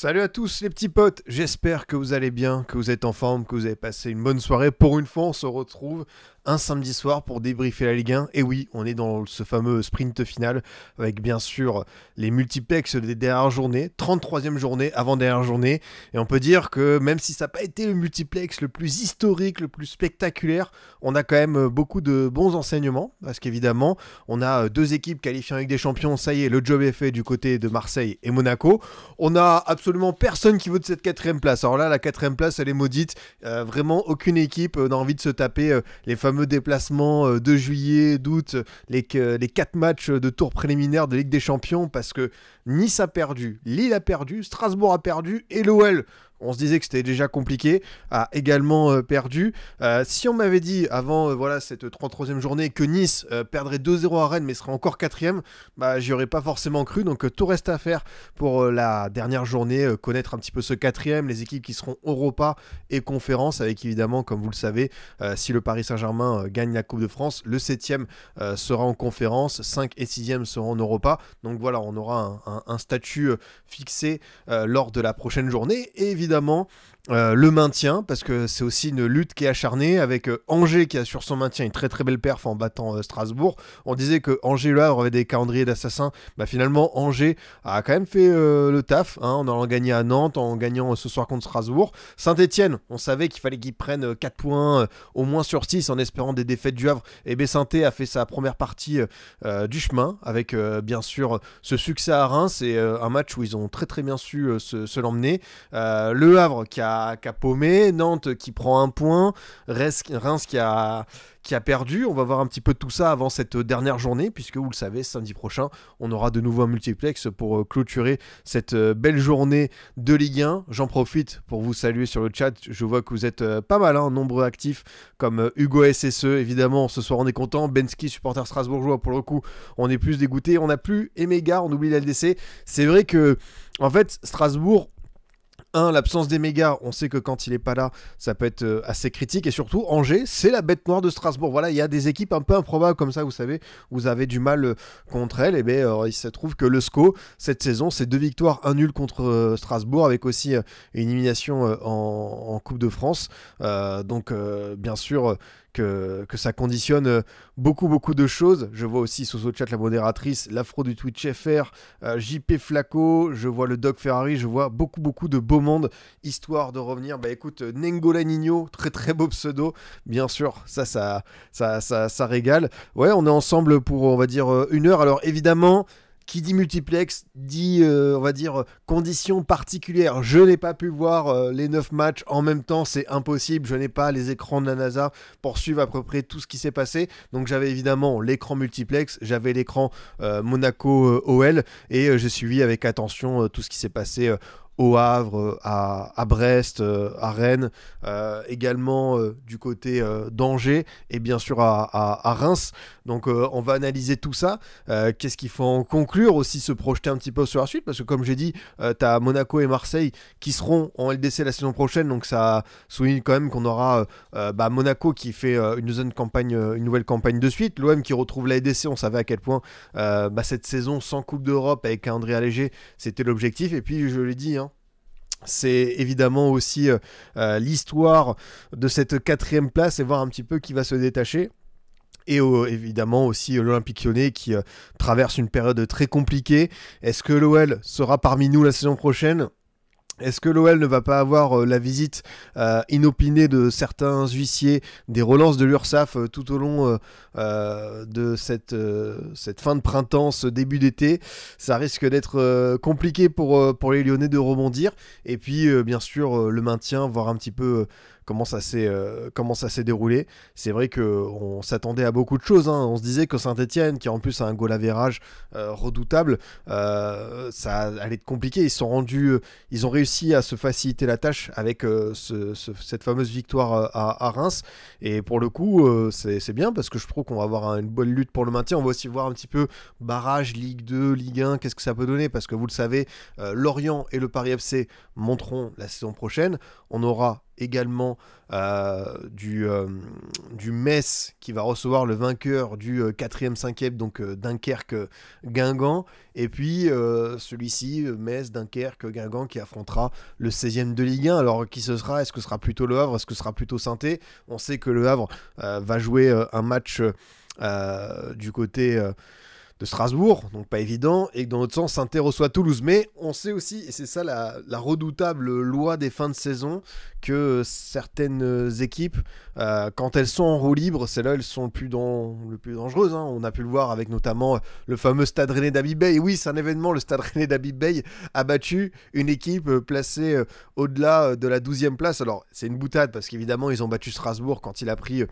Salut à tous les petits potes, j'espère que vous allez bien, que vous êtes en forme, que vous avez passé une bonne soirée. Pour une fois, on se retrouve un samedi soir pour débriefer la Ligue 1. Et oui, on est dans ce fameux sprint final avec bien sûr les multiplex des dernières journées, 33e journée, avant-dernière journée. Et on peut dire que même si ça n'a pas été le multiplex le plus historique, le plus spectaculaire, on a quand même beaucoup de bons enseignements. Parce qu'évidemment, on a deux équipes qualifiées en Ligue des Champions. Ça y est, le job est fait du côté de Marseille et Monaco. On a absolument personne qui veut de cette quatrième place. Alors là, la quatrième place, elle est maudite. Vraiment, aucune équipe n'a envie de se taper les fameux déplacements de juillet, d'août, les 4 matchs de tour préliminaire de Ligue des Champions, parce que Nice a perdu, Lille a perdu, Strasbourg a perdu, et l'OL, on se disait que c'était déjà compliqué, a également perdu. Si on m'avait dit avant cette 33e journée que Nice perdrait 2-0 à Rennes mais serait encore 4e, bah, j'y aurais pas forcément cru. Donc tout reste à faire pour la dernière journée, connaître un petit peu ce 4e, les équipes qui seront Europa et Conférence, avec évidemment, comme vous le savez, si le Paris Saint-Germain gagne la Coupe de France, le 7e sera en Conférence, 5 et 6e seront en Europa. Donc voilà, on aura un statut fixé lors de la prochaine journée. Et évidemment, le maintien, parce que c'est aussi une lutte qui est acharnée, avec Angers qui assure son maintien, une très très belle perf en battant Strasbourg. On disait que Angers là aurait des calendriers d'assassins. Bah, finalement, Angers a quand même fait le taf, hein, en allant gagner à Nantes, en gagnant ce soir contre Strasbourg. Saint-Etienne, on savait qu'il fallait qu'ils prennent 4 points au moins sur 6 en espérant des défaites du Havre. Et Bessanté a fait sa première partie du chemin, avec bien sûr ce succès à Reims. C'est un match où ils ont très très bien su se l'emmener. Le Havre qui a paumé, Nantes qui prend un point, Reims qui a perdu. On va voir un petit peu de tout ça avant cette dernière journée, puisque vous le savez, samedi prochain, on aura de nouveau un multiplex pour clôturer cette belle journée de Ligue 1. J'en profite pour vous saluer sur le chat. Je vois que vous êtes pas mal, hein, nombreux actifs, comme Hugo SSE, évidemment, ce soir on est content. Benski, supporter strasbourgeois, pour le coup, on est plus dégoûté. On n'a plus Emega, on oublie la LDC. C'est vrai que, en fait, Strasbourg, l'absence des mégas, on sait que quand il est pas là, ça peut être assez critique. Et surtout, Angers, c'est la bête noire de Strasbourg. Voilà, il y a des équipes un peu improbables comme ça, vous savez, vous avez du mal contre elles. Et bien, il se trouve que le SCO, cette saison, c'est 2 victoires, 1 nul contre Strasbourg, avec aussi une élimination en Coupe de France. Donc, bien sûr, que ça conditionne beaucoup de choses. Je vois aussi sur ce chat la modératrice, l'afro du Twitch FR, JP Flaco, je vois le Doc Ferrari, je vois beaucoup de beau monde, histoire de revenir. Bah écoute, Nengola Nino, très très beau pseudo, bien sûr, ça régale. Ouais, on est ensemble pour, on va dire, 1 heure. Alors évidemment, qui dit multiplex dit, on va dire, conditions particulières. Je n'ai pas pu voir les 9 matchs en même temps, c'est impossible. Je n'ai pas les écrans de la NASA pour suivre à peu près tout ce qui s'est passé. Donc j'avais évidemment l'écran multiplex, j'avais l'écran Monaco OL, et j'ai suivi avec attention tout ce qui s'est passé au Havre, à Brest, à Rennes, également du côté d'Angers, et bien sûr à Reims. Donc on va analyser tout ça. Qu'est-ce qu'il faut en conclure, aussi se projeter un petit peu sur la suite, parce que comme j'ai dit, tu as Monaco et Marseille qui seront en LDC la saison prochaine, donc ça souligne quand même qu'on aura Monaco qui fait une nouvelle campagne de suite, l'OM qui retrouve la LDC. On savait à quel point cette saison sans Coupe d'Europe avec un André Allégé, c'était l'objectif. Et puis je l'ai dit, hein, c'est évidemment aussi l'histoire de cette 4e place, et voir un petit peu qui va se détacher. Et évidemment aussi l'Olympique Lyonnais qui traverse une période très compliquée. Est-ce que l'OL sera parmi nous la saison prochaine ? Est-ce que l'OL ne va pas avoir la visite inopinée de certains huissiers, des relances de l'URSSAF tout au long de cette fin de printemps, ce début d'été? Ça risque d'être compliqué pour les Lyonnais de rebondir. Et puis, bien sûr, le maintien, voir un petit peu comment ça s'est déroulé. C'est vrai qu'on s'attendait à beaucoup de choses, hein. On se disait que Saint-Etienne, qui en plus a un goal average redoutable, ça allait être compliqué. Ils ont réussi à se faciliter la tâche avec cette fameuse victoire à Reims. Et pour le coup, c'est bien, parce que je trouve qu'on va avoir une bonne lutte pour le maintien. On va aussi voir un petit peu barrage, Ligue 2, Ligue 1, qu'est-ce que ça peut donner, parce que vous le savez, Lorient et le Paris FC monteront la saison prochaine. On aura également du Metz qui va recevoir le vainqueur du 4e, 5e, donc Dunkerque-Guingamp. Et puis celui-ci, Metz, Dunkerque, Guingamp, qui affrontera le 16e de Ligue 1. Alors qui ce sera? Est-ce que ce sera plutôt Le Havre? Est-ce que ce sera plutôt Saint-Étienne? On sait que Le Havre va jouer un match du côté de Strasbourg, donc pas évident, et que dans l'autre sens, Saint-Étienne reçoit Toulouse. Mais on sait aussi, et c'est ça la redoutable loi des fins de saison, que certaines équipes, quand elles sont en roue libre, c'est là elles sont le plus dangereuses. Hein. On a pu le voir avec notamment le fameux Stade Rennais d'Habib Bey. Oui, c'est un événement, le Stade Rennais d'Habib Bey a battu une équipe placée au-delà de la 12e place. Alors, c'est une boutade, parce qu'évidemment, ils ont battu Strasbourg quand il a pris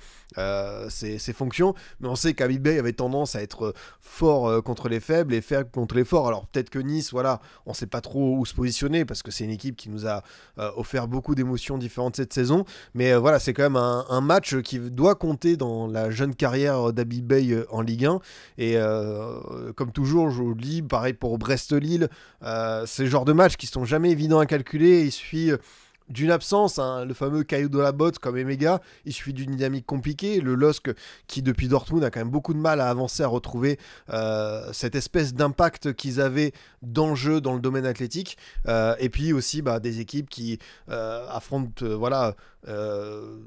ses fonctions, mais on sait qu'Habib Bey avait tendance à être fort contre les faibles et faible contre les forts. Alors peut-être que Nice, voilà, on sait pas trop où se positionner parce que c'est une équipe qui nous a offert beaucoup d'émotions différentes cette saison, mais voilà, c'est quand même un match qui doit compter dans la jeune carrière d'Habib Bey en Ligue 1. Et comme toujours, je vous le dis, pareil pour Brest-Lille, c'est le genre de matchs qui sont jamais évidents à calculer. Il suffit d'une absence, hein, le fameux caillou de la botte comme Emega, il suffit d'une dynamique compliquée. Le LOSC, qui depuis Dortmund a quand même beaucoup de mal à avancer, à retrouver cette espèce d'impact qu'ils avaient dans le jeu, dans le domaine athlétique. Et puis aussi des équipes qui affrontent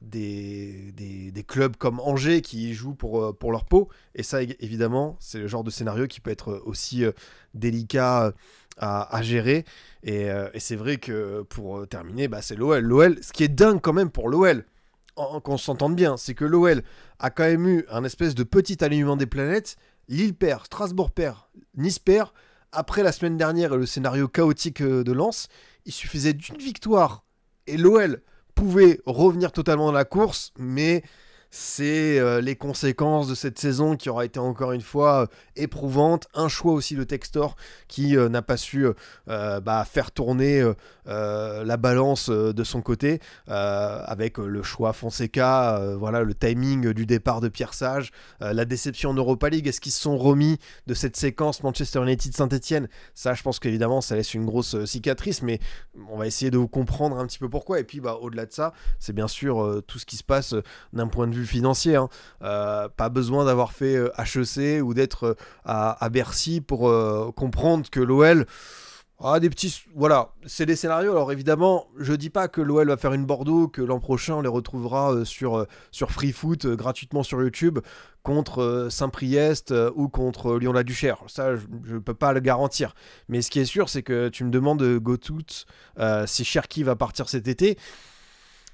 des clubs comme Angers qui jouent pour leur peau. Et ça, évidemment, c'est le genre de scénario qui peut être aussi délicat à gérer. Et c'est vrai que pour terminer, c'est l'OL. L'OL, ce qui est dingue quand même pour l'OL, qu'on s'entende bien, c'est que l'OL a quand même eu un espèce de petit alignement des planètes. Lille perd, Strasbourg perd, Nice perd. Après la semaine dernière et le scénario chaotique de Lens, il suffisait d'une victoire et l'OL pouvait revenir totalement dans la course, mais c'est les conséquences de cette saison qui aura été encore une fois éprouvante. Un choix aussi de Textor qui n'a pas su faire tourner la balance de son côté avec le choix Fonseca, le timing du départ de Pierre Sage, la déception en Europa League. Est-ce qu'ils se sont remis de cette séquence Manchester United-Saint-Etienne? Ça, je pense qu'évidemment, ça laisse une grosse cicatrice, mais on va essayer de vous comprendre un petit peu pourquoi. Et puis, au-delà de ça, c'est bien sûr tout ce qui se passe d'un point de vue financier. Hein. Pas besoin d'avoir fait HEC ou d'être à Bercy pour comprendre que l'OL a des petits... Voilà, c'est des scénarios. Alors évidemment, je dis pas que l'OL va faire une Bordeaux, que l'an prochain on les retrouvera sur Free Foot gratuitement sur YouTube contre Saint-Priest ou contre Lyon-la-Duchère. Ça, je peux pas le garantir. Mais ce qui est sûr, c'est que tu me demandes, Gotout, si Cherki va partir cet été.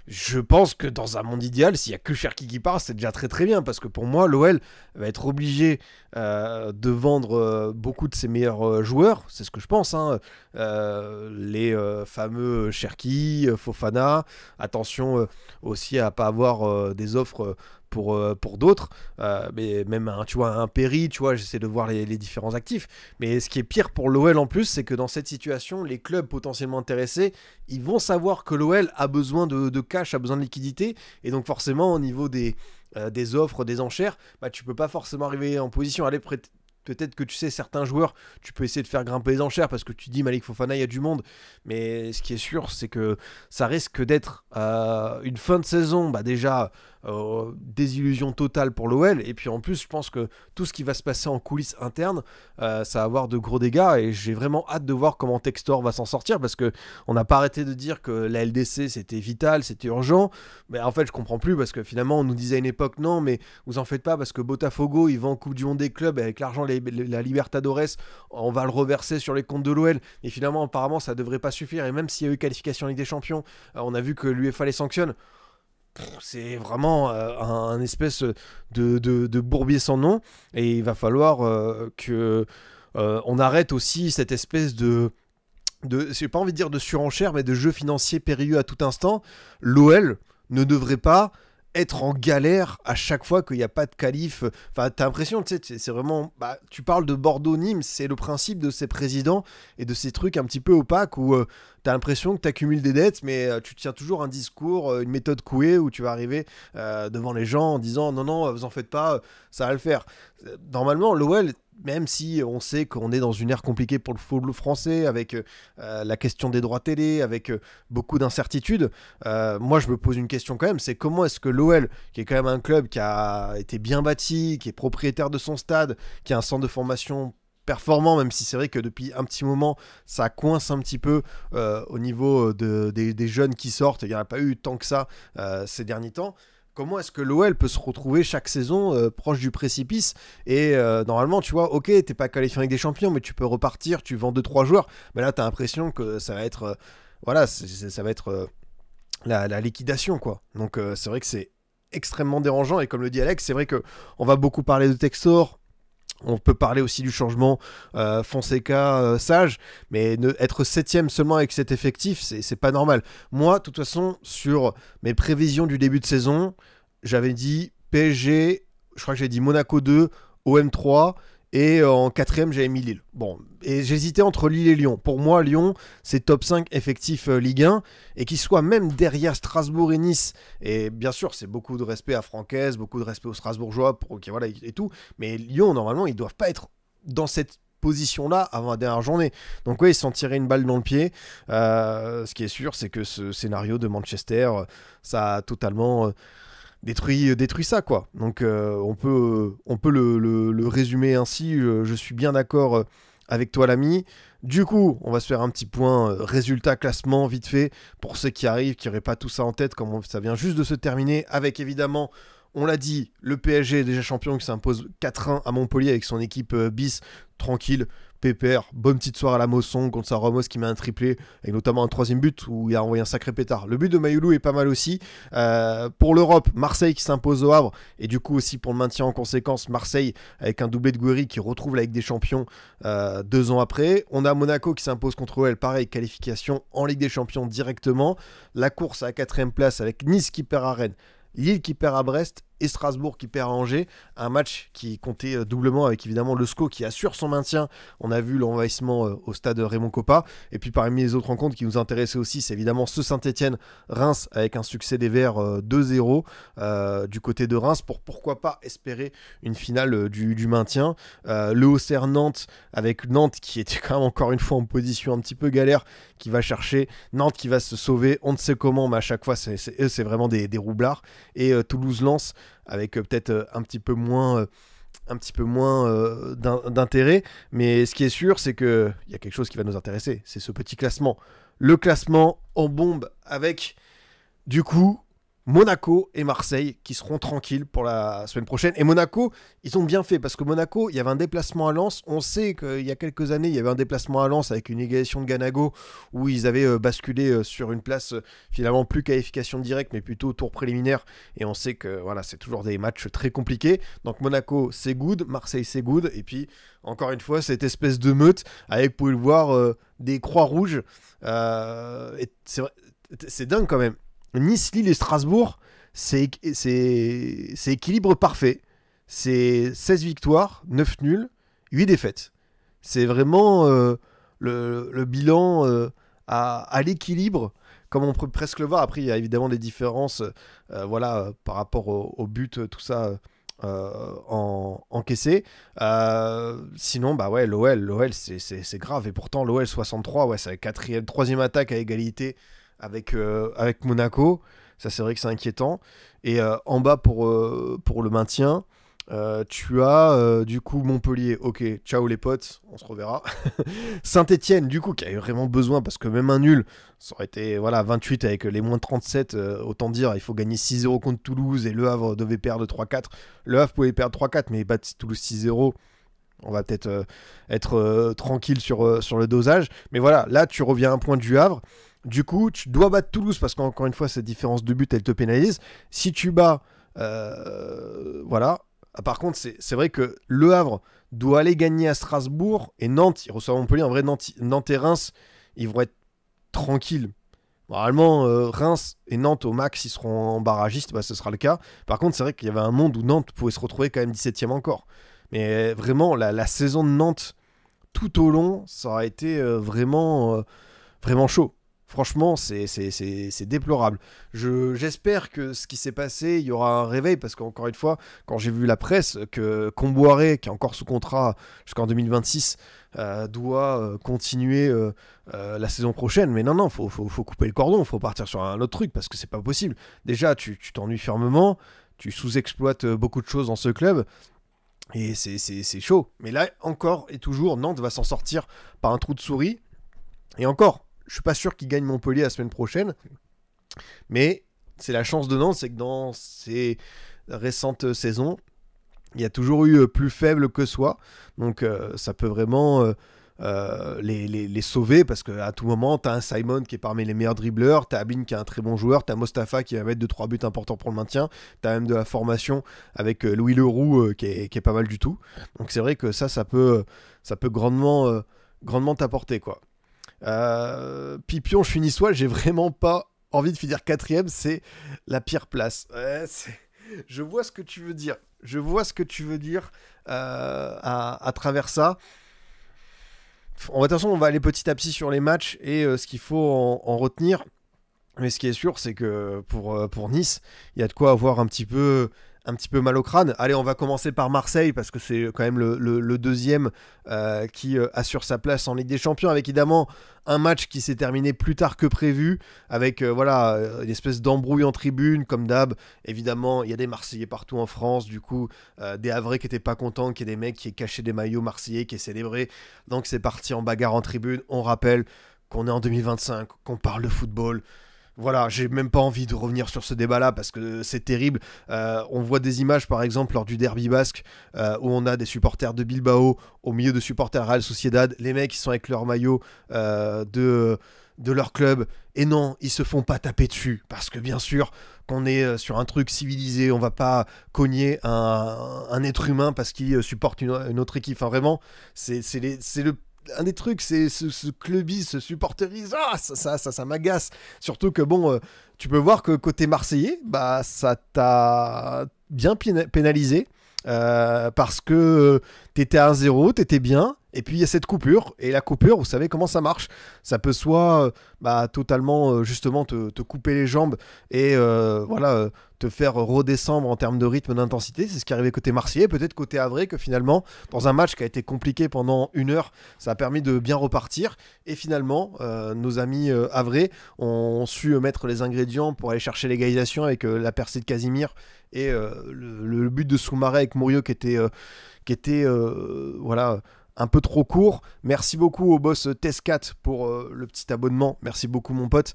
Je pense que dans un monde idéal, s'il n'y a que Cherki qui part, c'est déjà très très bien. Parce que pour moi, l'OL va être obligé de vendre beaucoup de ses meilleurs joueurs. C'est ce que je pense. Hein. Les fameux Cherki, Fofana. Attention aussi à ne pas avoir des offres pour d'autres. Mais même un Perry, j'essaie de voir les différents actifs. Mais ce qui est pire pour l'OL en plus, c'est que dans cette situation, les clubs potentiellement intéressés, ils vont savoir que l'OL a besoin de cash, a besoin de liquidité. Et donc forcément, au niveau des offres, des enchères, tu peux pas forcément arriver en position. Allez, peut-être que tu sais, certains joueurs, tu peux essayer de faire grimper les enchères parce que tu dis Malik Fofana, il y a du monde. Mais ce qui est sûr, c'est que ça risque d'être une fin de saison, déjà désillusion totale pour l'OL. Et puis en plus, je pense que tout ce qui va se passer en coulisses internes, ça va avoir de gros dégâts. Et j'ai vraiment hâte de voir comment Textor va s'en sortir parce que on n'a pas arrêté de dire que la LDC c'était vital, c'était urgent. Mais en fait, je comprends plus parce que finalement, on nous disait à une époque non, mais vous en faites pas parce que Botafogo, il va en Coupe du Monde des clubs et avec l'argent la Libertadores, on va le reverser sur les comptes de l'OL. Et finalement, apparemment, ça devrait pas suffire. Et même s'il y a eu qualification en Ligue des Champions, on a vu que l'UEFA les sanctionne. C'est vraiment un espèce de bourbier sans nom. Et il va falloir que on arrête aussi cette espèce j'ai pas envie de dire de surenchère, mais de jeu financier périlleux à tout instant. L'OL ne devrait pas être en galère à chaque fois qu'il n'y a pas de qualif. Enfin, t'as l'impression, tu sais, c'est vraiment... tu parles de Bordeaux-Nîmes, c'est le principe de ces présidents et de ces trucs un petit peu opaques où t'as l'impression que t'accumules des dettes, mais tu tiens toujours un discours, une méthode couée où tu vas arriver devant les gens en disant non, non, vous en faites pas, ça va le faire. Normalement, l'OL, même si on sait qu'on est dans une ère compliquée pour le football français, avec la question des droits télé, avec beaucoup d'incertitudes, moi je me pose une question quand même, c'est comment est-ce que l'OL, qui est quand même un club qui a été bien bâti, qui est propriétaire de son stade, qui a un centre de formation performant, même si c'est vrai que depuis un petit moment ça coince un petit peu au niveau des jeunes qui sortent, il n'y en a pas eu tant que ça ces derniers temps. Comment est-ce que l'OL peut se retrouver chaque saison proche du précipice et normalement, tu vois, ok, t'es pas qualifié avec des champions, mais tu peux repartir, tu vends 2-3 joueurs. Mais là, t'as l'impression que ça va être, voilà, ça va être la liquidation, quoi. Donc, c'est vrai que c'est extrêmement dérangeant. Et comme le dit Alex, c'est vrai que on va beaucoup parler de Textor. On peut parler aussi du changement Fonseca-Sage, mais être septième seulement avec cet effectif, c'est pas normal. Moi, de toute façon, sur mes prévisions du début de saison, j'avais dit PSG, je crois que j'ai dit Monaco 2, OM 3, et en quatrième, j'avais mis Lille. Bon, et j'hésitais entre Lille et Lyon. Pour moi, Lyon, c'est top 5 effectif Ligue 1, et qu'il soit même derrière Strasbourg et Nice. Et bien sûr, c'est beaucoup de respect à Francaise, beaucoup de respect aux Strasbourgeois, voilà, et tout. Mais Lyon, normalement, ils doivent pas être dans cette position-là avant la dernière journée. Donc oui, ils se sont tirés une balle dans le pied. Ce qui est sûr, c'est que ce scénario de Manchester, ça a totalement détruit ça, quoi. Donc on peut le résumer ainsi. Je suis bien d'accord avec toi, l'ami. Du coup, on va se faire un petit point résultat, classement, vite fait, pour ceux qui arrivent, qui n'auraient pas tout ça en tête, comme ça vient juste de se terminer, avec évidemment, on l'a dit, le PSG déjà champion qui s'impose 4-1 à Montpellier avec son équipe bis, tranquille, pépère, bonne petite soirée à la Mosson contre sa Ramos qui met un triplé, avec notamment un troisième but où il a envoyé un sacré pétard. Le but de Mayoulou est pas mal aussi. Pour l'Europe, Marseille qui s'impose au Havre, et du coup aussi pour le maintien en conséquence, Marseille avec un doublé de Guéry qui retrouve la Ligue des Champions 2 ans après. On a Monaco qui s'impose contre OL, pareil, qualification en Ligue des Champions directement. La course à la 4ème place avec Nice qui perd à Rennes, Lille qui perd à Brest et Strasbourg qui perd à Angers. Un match qui comptait doublement avec évidemment le SCO qui assure son maintien. On a vu l'envahissement au stade Raymond Kopa. Et puis parmi les autres rencontres qui nous intéressaient aussi, c'est évidemment ce Saint-Etienne-Reims avec un succès des Verts 2-0 du côté de Reims pour pourquoi pas espérer une finale du maintien. Le Auxerre-Nantes avec Nantes qui était quand même encore une fois en position un petit peu galère, qui va chercher Nantes qui va se sauver. On ne sait comment, mais à chaque fois c'est vraiment des roublards. Et Toulouse-Lens avec peut-être un petit peu moins d'intérêt, mais ce qui est sûr, c'est qu'il y a quelque chose qui va nous intéresser, c'est ce petit classement. Le classement en bombe avec, du coup, Monaco et Marseille qui seront tranquilles pour la semaine prochaine. Et Monaco, ils ont bien fait parce que Monaco, il y avait un déplacement à Lens. On sait qu'il y a quelques années, il y avait un déplacement à Lens avec une égalisation de Ganago où ils avaient basculé sur une place finalement plus qualification directe mais plutôt tour préliminaire. Et on sait que voilà, c'est toujours des matchs très compliqués. Donc Monaco, c'est good. Marseille, c'est good. Et puis, encore une fois, cette espèce de meute avec, vous pouvez le voir, des croix rouges. Et c'est dingue quand même. Nice, Lille et Strasbourg, c'est équilibre parfait. C'est 16 victoires, 9 nuls, 8 défaites. C'est vraiment le bilan à l'équilibre, comme on peut presque le voir. Après, il y a évidemment des différences voilà, par rapport au but, tout ça encaissé. Sinon, bah ouais, l'OL c'est grave. Et pourtant, l'OL 63, ouais, c'est la troisième attaque à égalité avec Monaco. Ça, c'est vrai que c'est inquiétant. Et en bas pour le maintien, tu as du coup Montpellier. Ok, ciao les potes, on se reverra. Saint-Etienne, du coup, qui a eu vraiment besoin parce que même un nul, ça aurait été voilà, 28 avec les moins 37. Autant dire, il faut gagner 6-0 contre Toulouse et Le Havre devait perdre 3-4. Le Havre pouvait perdre 3-4, mais battre Toulouse 6-0. On va peut-être être tranquille sur le dosage. Mais voilà, là, tu reviens à un point du Havre. Du coup, tu dois battre Toulouse parce qu'encore une fois, cette différence de but, elle te pénalise. Si tu bats, voilà. Par contre, c'est vrai que Le Havre doit aller gagner à Strasbourg et Nantes, ils reçoivent Montpellier. En vrai, Nantes et Reims, ils vont être tranquilles. Normalement, Reims et Nantes au max, ils seront en barragiste, bah, ce sera le cas. Par contre, c'est vrai qu'il y avait un monde où Nantes pouvait se retrouver quand même 17ème encore. Mais vraiment, la saison de Nantes, tout au long, ça aurait été vraiment chaud. Franchement, c'est déplorable. J'espère que ce qui s'est passé, il y aura un réveil, parce qu'encore une fois, quand j'ai vu la presse, que Comboiré, qui est encore sous contrat jusqu'en 2026, doit continuer la saison prochaine. Mais non, faut couper le cordon, faut partir sur un autre truc, parce que c'est pas possible. Déjà, tu t'ennuies fermement, tu sous-exploites beaucoup de choses dans ce club, et c'est chaud. Mais là, encore et toujours, Nantes va s'en sortir par un trou de souris. Et encore, je suis pas sûr qu'il gagne Montpellier la semaine prochaine, mais c'est la chance de Nantes, c'est que dans ces récentes saisons, il y a toujours eu plus faible que soi. Donc ça peut vraiment les sauver, parce qu'à tout moment, tu as un Simon qui est parmi les meilleurs dribbleurs, tu as Abin qui est un très bon joueur, tu as Mostafa qui va mettre 2-3 buts importants pour le maintien, tu as même de la formation avec Louis Leroux qui est pas mal du tout. Donc c'est vrai que ça peut grandement t'apporter, quoi. Pipion, je suis niçois, j'ai vraiment pas envie de finir quatrième, c'est la pire place. Je vois ce que tu veux dire. Je vois ce que tu veux dire à travers ça. De toute façon, on va aller petit à petit sur les matchs et ce qu'il faut en retenir. Mais ce qui est sûr, c'est que pour Nice, il y a de quoi avoir un petit peu mal au crâne. Allez, on va commencer par Marseille, parce que c'est quand même le deuxième qui assure sa place en Ligue des Champions, avec évidemment un match qui s'est terminé plus tard que prévu, avec une espèce d'embrouille en tribune, comme d'hab. Évidemment, il y a des Marseillais partout en France, du coup, des Havrais qui n'étaient pas contents, qu'il y ait des mecs qui aient caché des maillots marseillais, qui aient célébré. Donc c'est parti en bagarre en tribune. On rappelle qu'on est en 2025, qu'on parle de football. Voilà, j'ai même pas envie de revenir sur ce débat-là, parce que c'est terrible. On voit des images, par exemple, lors du derby basque, où on a des supporters de Bilbao au milieu de supporters Real Sociedad. Les mecs, ils sont avec leur maillot de leur club. Et non, ils se font pas taper dessus, parce que bien sûr qu'on est sur un truc civilisé. On va pas cogner un être humain parce qu'il supporte une autre équipe. Enfin, vraiment, c'est un des trucs, c'est ce clubisme, ce supporterisme, ça m'agace. Surtout que bon, tu peux voir que côté marseillais, bah ça t'a bien pénalisé, parce que t'étais à 1-0, t'étais bien, et puis il y a cette coupure, et la coupure, vous savez comment ça marche. Ça peut soit totalement justement te couper les jambes et te faire redescendre en termes de rythme, d'intensité. C'est ce qui est arrivé côté marseillais, peut-être côté havrais, que finalement, dans un match qui a été compliqué pendant 1 heure, ça a permis de bien repartir. Et finalement, nos amis havrais ont su mettre les ingrédients pour aller chercher l'égalisation avec la percée de Casimir et le but de Soumaré avec Mouriot qui était un peu trop court. Merci beaucoup au boss Tescat pour le petit abonnement. Merci beaucoup, mon pote.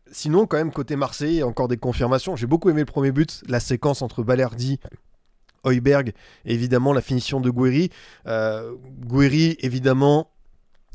Sinon, quand même, côté Marseille, encore des confirmations. J'ai beaucoup aimé le premier but, la séquence entre Balerdi, Højbjerg, et évidemment la finition de Guéry. Guéry, évidemment,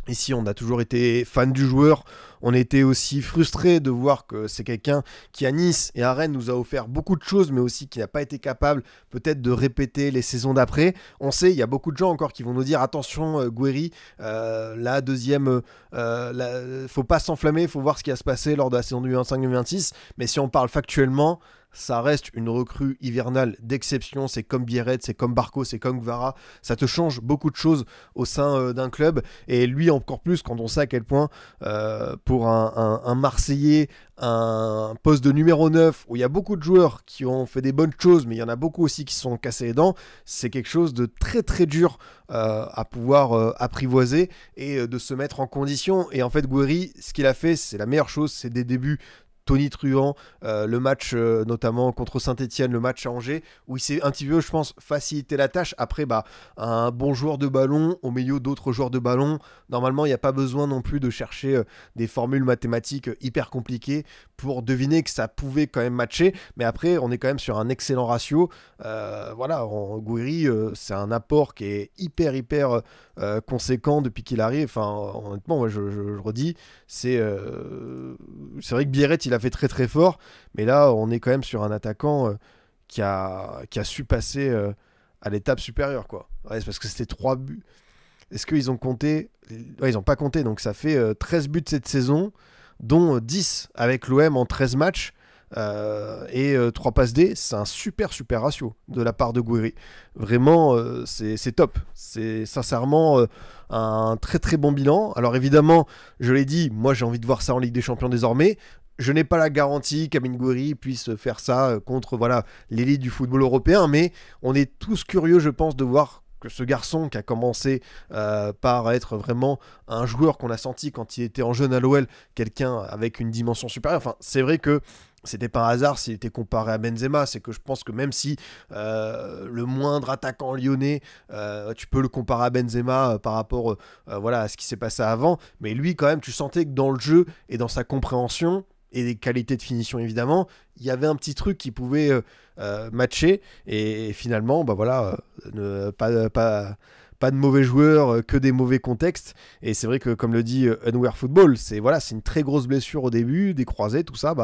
ici on a toujours été fan du joueur. On était aussi frustré de voir que c'est quelqu'un qui à Nice et à Rennes nous a offert beaucoup de choses, mais aussi qui n'a pas été capable peut-être de répéter les saisons d'après. On sait, il y a beaucoup de gens encore qui vont nous dire attention, Guéry, la deuxième, faut pas s'enflammer, faut voir ce qui va se passer lors de la saison 2025-2026. Mais si on parle factuellement, ça reste une recrue hivernale d'exception. C'est comme Biarritz, c'est comme Barco, c'est comme Gvara. Ça te change beaucoup de choses au sein d'un club. Et lui encore plus quand on sait à quel point pour un Marseillais, un poste de numéro 9 où il y a beaucoup de joueurs qui ont fait des bonnes choses, mais il y en a beaucoup aussi qui se sont cassés les dents. C'est quelque chose de très très dur à pouvoir apprivoiser et de se mettre en condition. Et en fait, Guéry, ce qu'il a fait, c'est la meilleure chose, c'est des débuts. Tony Truant, le match notamment contre Saint-Etienne, le match à Angers, où il s'est un petit peu, je pense, facilité la tâche. Après, un bon joueur de ballon au milieu d'autres joueurs de ballon, normalement, il n'y a pas besoin non plus de chercher des formules mathématiques hyper compliquées pour deviner que ça pouvait quand même matcher. Mais après, on est quand même sur un excellent ratio. Guéry, c'est un apport qui est hyper conséquent depuis qu'il arrive. Enfin, honnêtement, moi, je le redis, c'est vrai que Biarritz, il a fait très très fort, mais là, on est quand même sur un attaquant qui a su passer à l'étape supérieure, quoi. Ouais, c'est parce que c'était 3 buts. Est-ce qu'ils ont compté? Ouais, ils n'ont pas compté, donc ça fait 13 buts cette saison, dont 10 avec l'OM en 13 matchs. et 3 passes D, c'est un super ratio de la part de Gouiri. Vraiment, c'est top. C'est sincèrement un très bon bilan. Alors évidemment, je l'ai dit, moi j'ai envie de voir ça en Ligue des Champions désormais. Je n'ai pas la garantie qu'Amine Gouiri puisse faire ça contre l'élite du football européen, mais on est tous curieux, je pense, de voir que ce garçon qui a commencé par être vraiment un joueur qu'on a senti quand il était en jeune à l'OL, quelqu'un avec une dimension supérieure. Enfin, c'est vrai que c'était pas un hasard s'il était comparé à Benzema, c'est que je pense que même si le moindre attaquant lyonnais, tu peux le comparer à Benzema par rapport à ce qui s'est passé avant, mais lui quand même tu sentais que dans le jeu et dans sa compréhension et des qualités de finition évidemment, il y avait un petit truc qui pouvait matcher et finalement pas de mauvais joueurs, que des mauvais contextes. Et c'est vrai que, comme le dit Unware Football, c'est une très grosse blessure au début, des croisés, tout ça,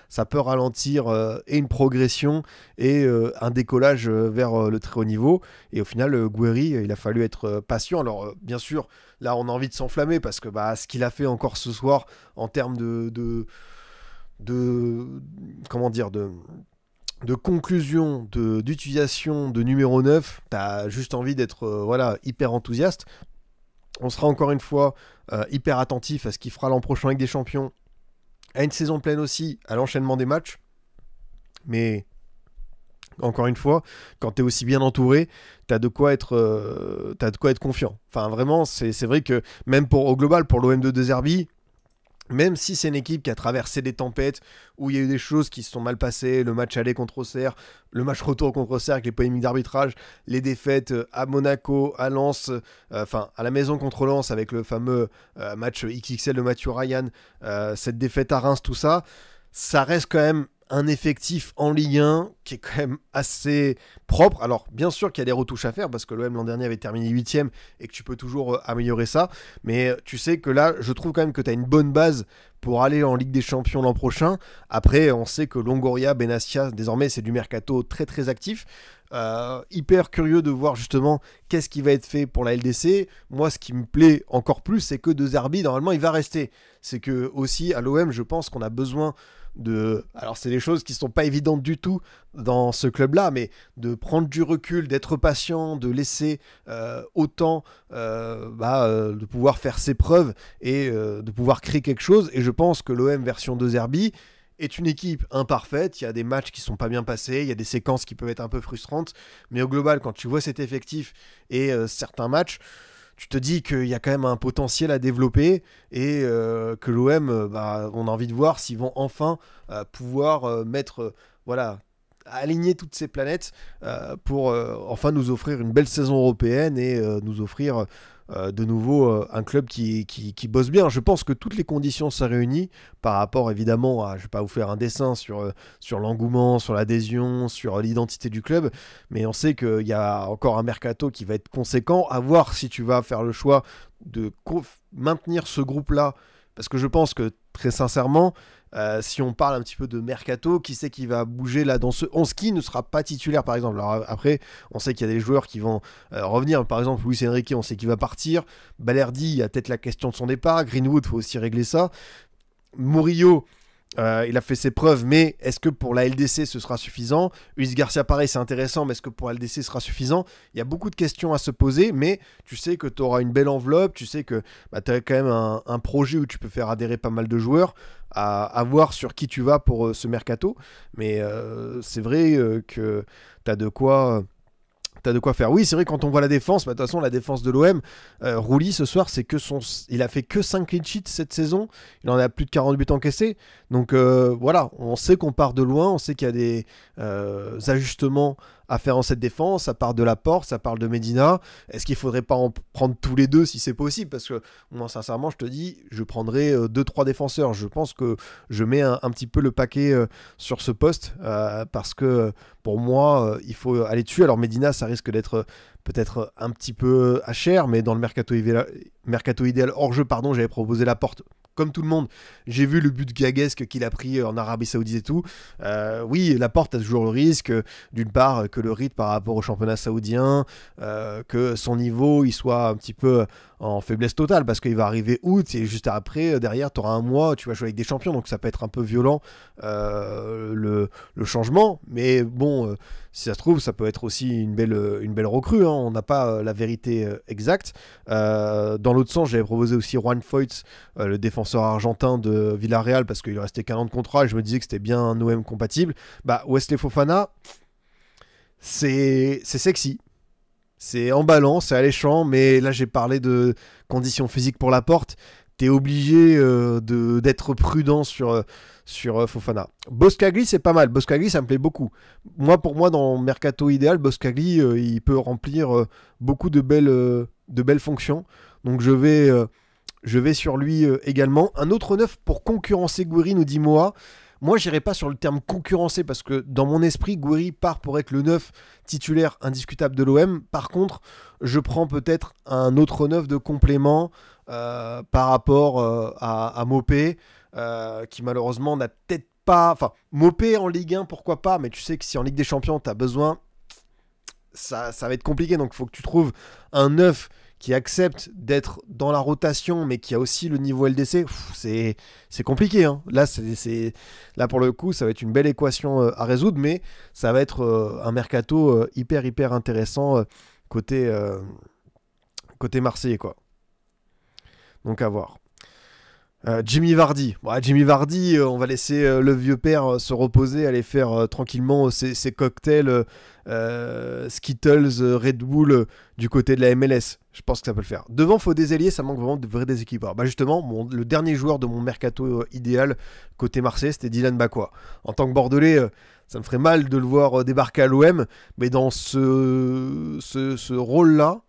ça peut ralentir et une progression et un décollage vers le très haut niveau. Et au final, Gouiri, il a fallu être patient. Alors, bien sûr, là, on a envie de s'enflammer parce que ce qu'il a fait encore ce soir en termes de conclusion, d'utilisation de numéro 9, t'as juste envie d'être hyper enthousiaste. On sera encore une fois hyper attentif à ce qu'il fera l'an prochain avec des champions, à une saison pleine aussi, à l'enchaînement des matchs. Mais encore une fois, quand t'es aussi bien entouré, t'as de quoi être confiant. Enfin vraiment, c'est vrai que même au global, pour l'OM de De Zerbi, même si c'est une équipe qui a traversé des tempêtes, où il y a eu des choses qui se sont mal passées, le match aller contre Auxerre, le match retour contre Auxerre avec les polémiques d'arbitrage, les défaites à Monaco, à Lens, à la maison contre Lens avec le fameux match XXL de Mathieu Ryan, cette défaite à Reims, tout ça, ça reste quand même un effectif en Ligue 1 qui est quand même assez propre. Alors, bien sûr qu'il y a des retouches à faire parce que l'OM l'an dernier avait terminé 8ème et que tu peux toujours améliorer ça. Mais tu sais que là, je trouve quand même que tu as une bonne base pour aller en Ligue des Champions l'an prochain. Après, on sait que Longoria, Benassia, désormais, c'est du mercato très actif. Hyper curieux de voir justement qu'est-ce qui va être fait pour la LDC. Moi, ce qui me plaît encore plus, c'est que De Zerbi, normalement, il va rester. C'est que aussi, à l'OM, je pense qu'on a besoin alors c'est des choses qui sont pas évidentes du tout dans ce club-là, mais de prendre du recul, d'être patient, de laisser autant de pouvoir faire ses preuves et de pouvoir créer quelque chose. Et je pense que l'OM version De Zerbi est une équipe imparfaite. Il y a des matchs qui sont pas bien passés, il y a des séquences qui peuvent être un peu frustrantes, mais au global, quand tu vois cet effectif et certains matchs, tu te dis qu'il y a quand même un potentiel à développer et que l'OM, on a envie de voir s'ils vont enfin pouvoir aligner toutes ces planètes pour enfin nous offrir une belle saison européenne et nous offrir de nouveau un club qui bosse bien. Je pense que toutes les conditions sont réunies par rapport évidemment à, je vais pas vous faire un dessin sur l'engouement, sur l'adhésion, sur l'identité du club, mais on sait qu'il y a encore un mercato qui va être conséquent, à voir si tu vas faire le choix de maintenir ce groupe-là, parce que je pense que très sincèrement, si on parle un petit peu de mercato, qui c'est qui va bouger là dans ce 11 qui ne sera pas titulaire par exemple. Alors après, on sait qu'il y a des joueurs qui vont revenir. Par exemple, Luis Enrique, on sait qu'il va partir. Balerdi, il y a peut-être la question de son départ. Greenwood, il faut aussi régler ça. Murillo, il a fait ses preuves, mais est-ce que pour la LDC ce sera suffisant? Luis Garcia, pareil, c'est intéressant, mais est-ce que pour la LDC ce sera suffisant? Il y a beaucoup de questions à se poser, mais tu sais que tu auras une belle enveloppe, tu sais que tu as quand même un projet où tu peux faire adhérer pas mal de joueurs, à voir sur qui tu vas pour ce mercato. Mais c'est vrai que tu as de quoi... T'as de quoi faire. Oui, c'est vrai, quand on voit la défense, de toute façon, la défense de l'OM, Rouli, ce soir, il a fait que 5 clean sheets cette saison. Il en a plus de 40 buts encaissés. Donc voilà, on sait qu'on part de loin, on sait qu'il y a des ajustements à faire en cette défense. Ça part de Laporte, ça parle de Medina. Est-ce qu'il faudrait pas en prendre tous les deux si c'est possible? Parce que moi, sincèrement, je te dis, je prendrais 2-3 défenseurs. Je pense que je mets un petit peu le paquet sur ce poste parce que pour moi, il faut aller dessus. Alors Medina, ça risque d'être peut-être un petit peu à cher, mais dans le mercato idéal hors jeu, j'avais proposé Laporte comme tout le monde, j'ai vu le but gaguesque qu'il a pris en Arabie Saoudite et tout. Oui, Laporte a toujours le risque, d'une part, que le rythme par rapport au championnat saoudien, que son niveau il soit un petit peu en faiblesse totale, parce qu'il va arriver août et juste après, derrière, tu auras un mois, tu vas jouer avec des champions, donc ça peut être un peu violent le changement. Mais bon, si ça se trouve, ça peut être aussi une belle recrue. Hein. On n'a pas la vérité exacte. Dans l'autre sens, j'avais proposé aussi Juan Foyth, le défenseur argentin de Villarreal, parce qu'il lui restait qu'un an de contrat et je me disais que c'était bien un OM compatible. Bah, Wesley Fofana, c'est sexy. C'est emballant, c'est alléchant, mais là j'ai parlé de conditions physiques pour Laporte. T'es obligé d'être prudent sur Fofana. Boskagli, c'est pas mal. Boskagli, ça me plaît beaucoup. Pour moi, dans le mercato idéal, Boskagli, il peut remplir beaucoup de belles fonctions. Donc je vais sur lui également. Un autre neuf pour concurrencer Gouiri, nous dit Moa. Moi, j'irai pas sur le terme concurrencer parce que dans mon esprit, Gouiri part pour être le neuf titulaire indiscutable de l'OM. Par contre, je prends peut-être un autre neuf de complément par rapport à Mopé, qui malheureusement n'a peut-être pas... Enfin, Mopé en Ligue 1, pourquoi pas, mais tu sais que si en Ligue des Champions, tu as besoin, ça va être compliqué. Donc, il faut que tu trouves un neuf qui accepte d'être dans la rotation, mais qui a aussi le niveau LDC. C'est compliqué. Hein. Là, pour le coup, ça va être une belle équation à résoudre, mais ça va être un mercato hyper intéressant côté marseillais, quoi. Donc à voir. Jimmy Vardy. Jimmy Vardy, on va laisser le vieux père se reposer, aller faire tranquillement ses cocktails Skittles, Red Bull du côté de la MLS. Je pense que ça peut le faire. Devant, faut des ailiers, ça manque vraiment de vrais déséquilibres. Justement, le dernier joueur de mon mercato idéal côté Marseille, c'était Dylan Bakwa. En tant que Bordelais, ça me ferait mal de le voir débarquer à l'OM, mais dans ce rôle-là,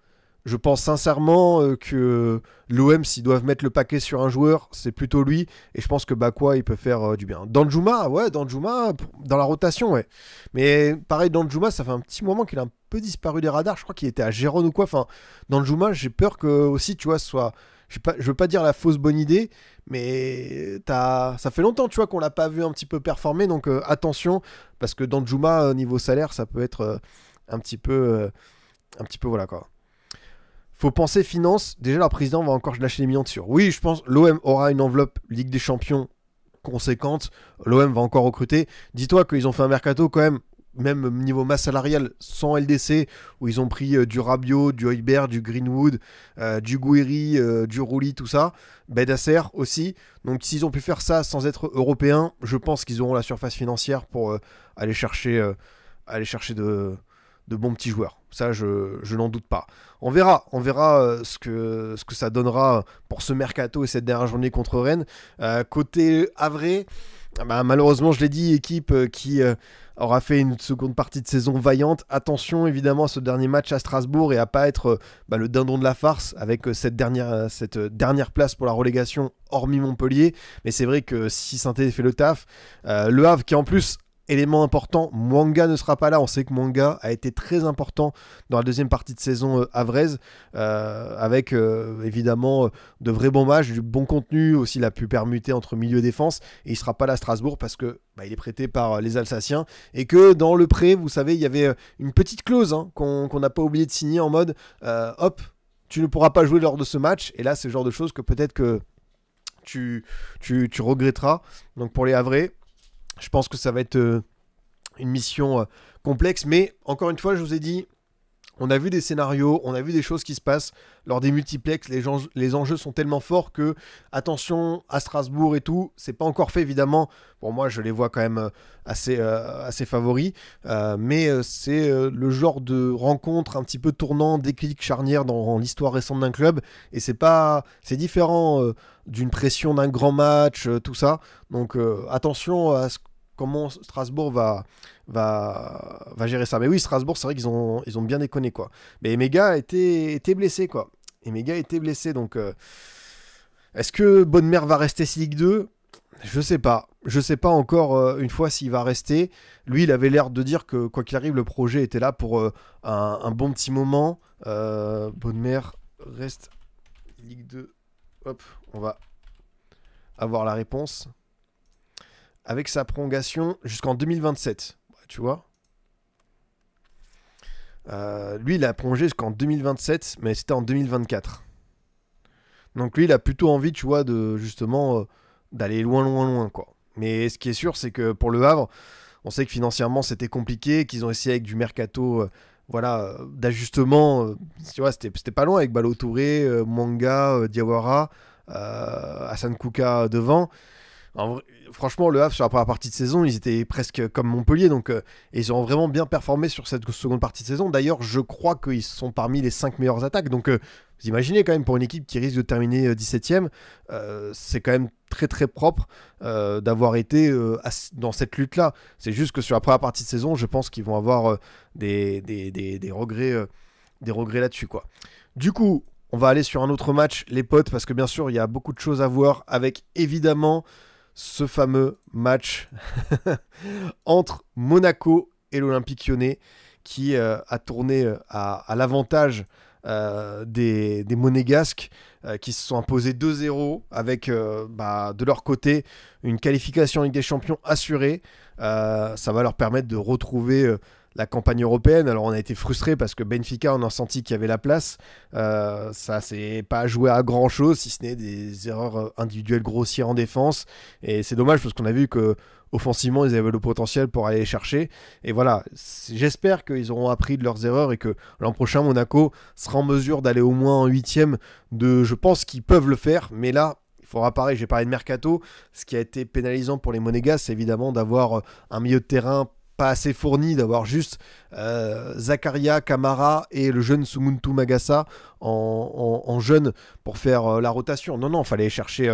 je pense sincèrement que l'OM, s'ils doivent mettre le paquet sur un joueur, c'est plutôt lui. Et je pense que Bakwa, il peut faire du bien. Danjuma, dans la rotation, ouais. Mais pareil, Danjuma, ça fait un petit moment qu'il a un peu disparu des radars. Je crois qu'il était à Gérone ou quoi. Enfin, Danjuma, j'ai peur que aussi, tu vois, soit... Je veux pas dire la fausse bonne idée, mais ça fait longtemps, tu vois, qu'on l'a pas vu un petit peu performer. Donc attention, parce que Danjuma, niveau salaire, ça peut être un petit peu voilà, quoi. Faut penser finance. Déjà, leur président va encore lâcher des millions dessus. Oui, je pense l'OM aura une enveloppe Ligue des Champions conséquente. L'OM va encore recruter. Dis-toi qu'ils ont fait un mercato quand même niveau masse salariale, sans LDC, où ils ont pris du Rabiot, du Højbjerg, du Greenwood, du Gouiri, du Rouli, tout ça. Benacer aussi. Donc s'ils ont pu faire ça sans être européens, je pense qu'ils auront la surface financière pour aller chercher de bons petits joueurs. Ça, je n'en doute pas. On verra ce que ça donnera pour ce mercato et cette dernière journée contre Rennes. Côté Havre, malheureusement, je l'ai dit, équipe qui aura fait une seconde partie de saison vaillante. Attention évidemment à ce dernier match à Strasbourg et à pas être le dindon de la farce avec cette dernière place pour la relégation, hormis Montpellier. Mais c'est vrai que si Saint-Étienne fait le taf, le Havre qui en plus... Élément important, Mwanga ne sera pas là. On sait que Mwanga a été très important dans la deuxième partie de saison havraise, avec évidemment de vrais bons matchs, du bon contenu, aussi il a pu permuter entre milieu et défense, et il ne sera pas là à Strasbourg parce que il est prêté par les Alsaciens, et que dans le prêt, vous savez, il y avait une petite clause qu'on n'a pas oublié de signer en mode hop, tu ne pourras pas jouer lors de ce match, et là c'est le genre de choses que peut-être que tu regretteras. Donc pour les Havrais, je pense que ça va être une mission complexe, mais encore une fois, je vous ai dit, on a vu des scénarios, on a vu des choses qui se passent lors des multiplex, les enjeux sont tellement forts que, attention à Strasbourg et tout, c'est pas encore fait évidemment, pour moi je les vois quand même assez favoris, mais c'est le genre de rencontre un petit peu tournant, déclic, charnière dans l'histoire récente d'un club, et c'est différent d'une pression d'un grand match, tout ça, donc attention à comment Strasbourg va gérer ça. Mais oui, Strasbourg, c'est vrai qu'ils ont bien déconné, quoi. Mais Emega était blessé, quoi. Emega était blessé, donc est-ce que Bonnemer va rester Ligue 2 ? Je sais pas. Je sais pas encore une fois s'il va rester. Lui, il avait l'air de dire que quoi qu'il arrive, le projet était là pour un bon petit moment. Bonnemer reste Ligue 2. Hop, on va avoir la réponse. Avec sa prolongation jusqu'en 2027. Tu vois. Lui, il a prolongé jusqu'en 2027, mais c'était en 2024. Donc lui, il a plutôt envie, tu vois, de justement d'aller loin, loin, loin, quoi. Mais ce qui est sûr, c'est que pour le Havre, on sait que financièrement, c'était compliqué, qu'ils ont essayé avec du mercato, d'ajustement. Tu vois, c'était pas loin avec Balo Touré, Manga, Diawara, Hassan Kouka devant. Franchement, le Havre, sur la première partie de saison, ils étaient presque comme Montpellier. Donc, ils ont vraiment bien performé sur cette seconde partie de saison. D'ailleurs, je crois qu'ils sont parmi les 5 meilleures attaques. Donc, vous imaginez quand même, pour une équipe qui risque de terminer 17ème, c'est quand même très très propre d'avoir été dans cette lutte-là. C'est juste que sur la première partie de saison, je pense qu'ils vont avoir des regrets là-dessus, quoi. Du coup, on va aller sur un autre match, les potes, parce que bien sûr, il y a beaucoup de choses à voir avec évidemment ce fameux match entre Monaco et l'Olympique Lyonnais qui a tourné à l'avantage des Monégasques qui se sont imposés 2-0 avec de leur côté une qualification en Ligue des Champions assurée. Ça va leur permettre de retrouver la campagne européenne. Alors on a été frustrés parce que Benfica, on a senti qu'il y avait la place. Ça c'est pas joué à grand chose, si ce n'est des erreurs individuelles grossières en défense. Et c'est dommage parce qu'on a vu que offensivement ils avaient le potentiel pour aller les chercher. Et voilà, j'espère qu'ils auront appris de leurs erreurs et que l'an prochain Monaco sera en mesure d'aller au moins en 8ème. Je pense qu'ils peuvent le faire, mais là il faudra pareil, j'ai parlé de Mercato. Ce qui a été pénalisant pour les Monégas, c'est évidemment d'avoir un milieu de terrain pas assez fourni, d'avoir juste Zakaria, Kamara et le jeune Sumuntu Magassa en jeune pour faire la rotation. Non, il fallait chercher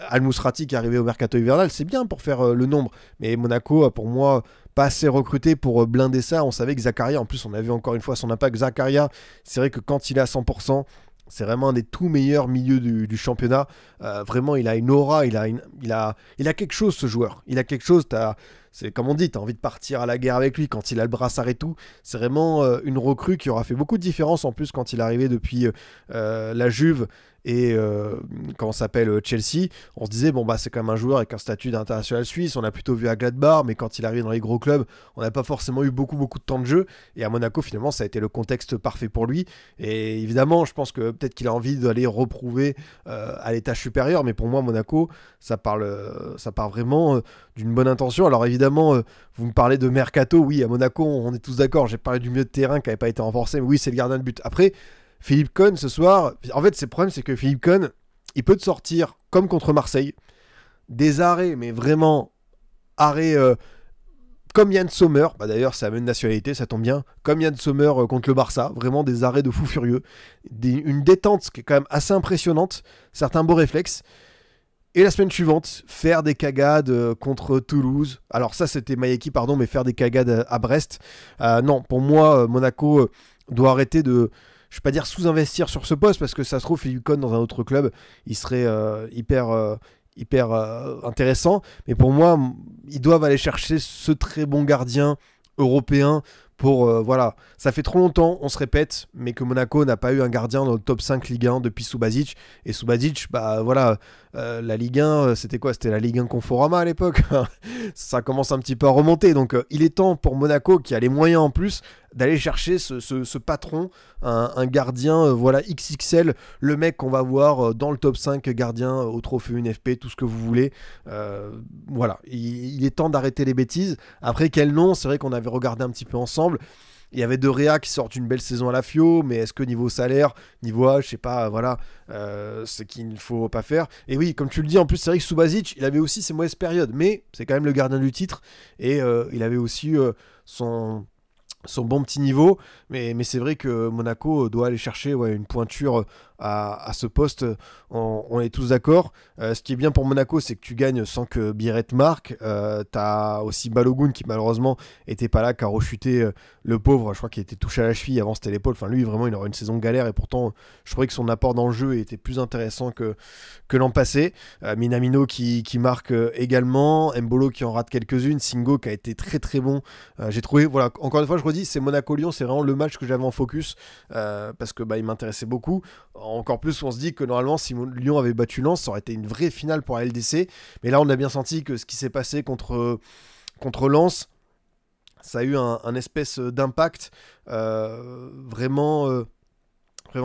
Al Mousrati qui est arrivé au mercato hivernal, c'est bien pour faire le nombre. Mais Monaco, pour moi, pas assez recruté pour blinder ça. On savait que Zakaria, en plus on a vu encore une fois son impact. Zakaria, c'est vrai que quand il est à 100%, c'est vraiment un des tout meilleurs milieux du championnat. Vraiment, il a une aura, il a quelque chose, ce joueur. Il a quelque chose, c'est comme on dit, tu as envie de partir à la guerre avec lui quand il a le brassard et tout. C'est vraiment une recrue qui aura fait beaucoup de différence en plus quand il est arrivé depuis la Juve et comment s'appelle Chelsea. On se disait c'est quand même un joueur avec un statut d'international suisse. On l'a plutôt vu à Gladbach, mais quand il arrive dans les gros clubs, on n'a pas forcément eu beaucoup de temps de jeu. Et à Monaco, finalement, ça a été le contexte parfait pour lui. Et évidemment, je pense que peut-être qu'il a envie d'aller reprouver à l'étage supérieur. Mais pour moi, Monaco, ça part vraiment d'une bonne intention. Alors évidemment, vous me parlez de Mercato. Oui, à Monaco, on est tous d'accord. J'ai parlé du milieu de terrain qui n'avait pas été renforcé. Mais oui, c'est le gardien de but. Après, Philippe Cohn, ce soir, en fait, le problème, c'est que Philippe Cohn, il peut te sortir, comme contre Marseille, des arrêts, mais vraiment, arrêts comme Yann Sommer. D'ailleurs, c'est la même nationalité, ça tombe bien. Comme Yann Sommer contre le Barça, vraiment des arrêts de fou furieux. Une détente qui est quand même assez impressionnante, certains beaux réflexes. Et la semaine suivante, faire des cagades contre Toulouse. Alors ça, c'était Mayeki, pardon, mais faire des cagades à Brest. Non, pour moi, Monaco doit arrêter de... Je ne vais pas dire sous-investir sur ce poste, parce que ça se trouve, Philippe Cohn dans un autre club, il serait hyper intéressant. Mais pour moi, ils doivent aller chercher ce très bon gardien européen pour... voilà, ça fait trop longtemps, on se répète, mais que Monaco n'a pas eu un gardien dans le top 5 Ligue 1 depuis Subasic. Et Subasic, la Ligue 1, c'était quoi? C'était la Ligue 1 Conforama à l'époque. Ça commence un petit peu à remonter. Donc il est temps pour Monaco, qui a les moyens en plus, d'aller chercher ce patron, un gardien XXL, le mec qu'on va voir dans le top 5 gardien au trophée UNFP, tout ce que vous voulez. Voilà, il est temps d'arrêter les bêtises. Après, quel nom? C'est vrai qu'on avait regardé un petit peu ensemble. Il y avait De Réa qui sort une belle saison à la Fio, mais est-ce que niveau salaire, niveau âge, je sais pas, c'est qu'il ne faut pas faire. Et oui, comme tu le dis, en plus, c'est vrai que Subasic, il avait aussi ses mauvaises périodes, mais c'est quand même le gardien du titre, et il avait aussi son bon petit niveau, mais c'est vrai que Monaco doit aller chercher une pointure à ce poste, on est tous d'accord. Ce qui est bien pour Monaco, c'est que tu gagnes sans que Biret marque. T'as aussi Balogun qui malheureusement était pas là, qui a rechuté, le pauvre, je crois qu'il était touché à la cheville, avant c'était l'épaule. Enfin lui vraiment il aurait une saison galère, et pourtant je trouvais que son apport dans le jeu était plus intéressant que l'an passé. Minamino qui marque également, Mbolo qui en rate quelques-unes, Singo qui a été très très bon. J'ai trouvé, encore une fois je redis, c'est Monaco-Lyon, c'est vraiment le match que j'avais en focus, parce que il m'intéressait beaucoup. Encore plus, on se dit que normalement, si Lyon avait battu Lens, ça aurait été une vraie finale pour la LDC. Mais là, on a bien senti que ce qui s'est passé contre Lens, ça a eu un espèce d'impact vraiment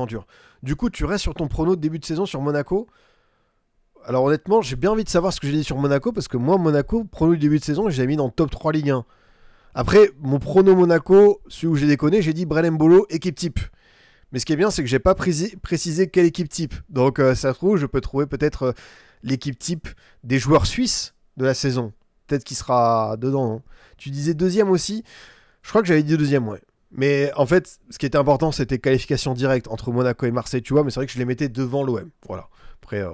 dur. Du coup, tu restes sur ton prono de début de saison sur Monaco. Alors honnêtement, j'ai bien envie de savoir ce que j'ai dit sur Monaco, parce que moi, Monaco, prono du début de saison, j'ai mis dans le top 3 Ligue 1. Après, mon prono Monaco, celui où j'ai déconné, j'ai dit Brel Mbolo, équipe type. Mais ce qui est bien, c'est que j'ai pas précisé quelle équipe type. Donc ça se trouve, je peux trouver peut-être l'équipe type des joueurs suisses de la saison. Peut-être qu'il sera dedans, non? Tu disais deuxième aussi. Je crois que j'avais dit deuxième, ouais. Mais en fait, ce qui était important, c'était qualification directe entre Monaco et Marseille, tu vois. Mais c'est vrai que je les mettais devant l'OM. Voilà. Après,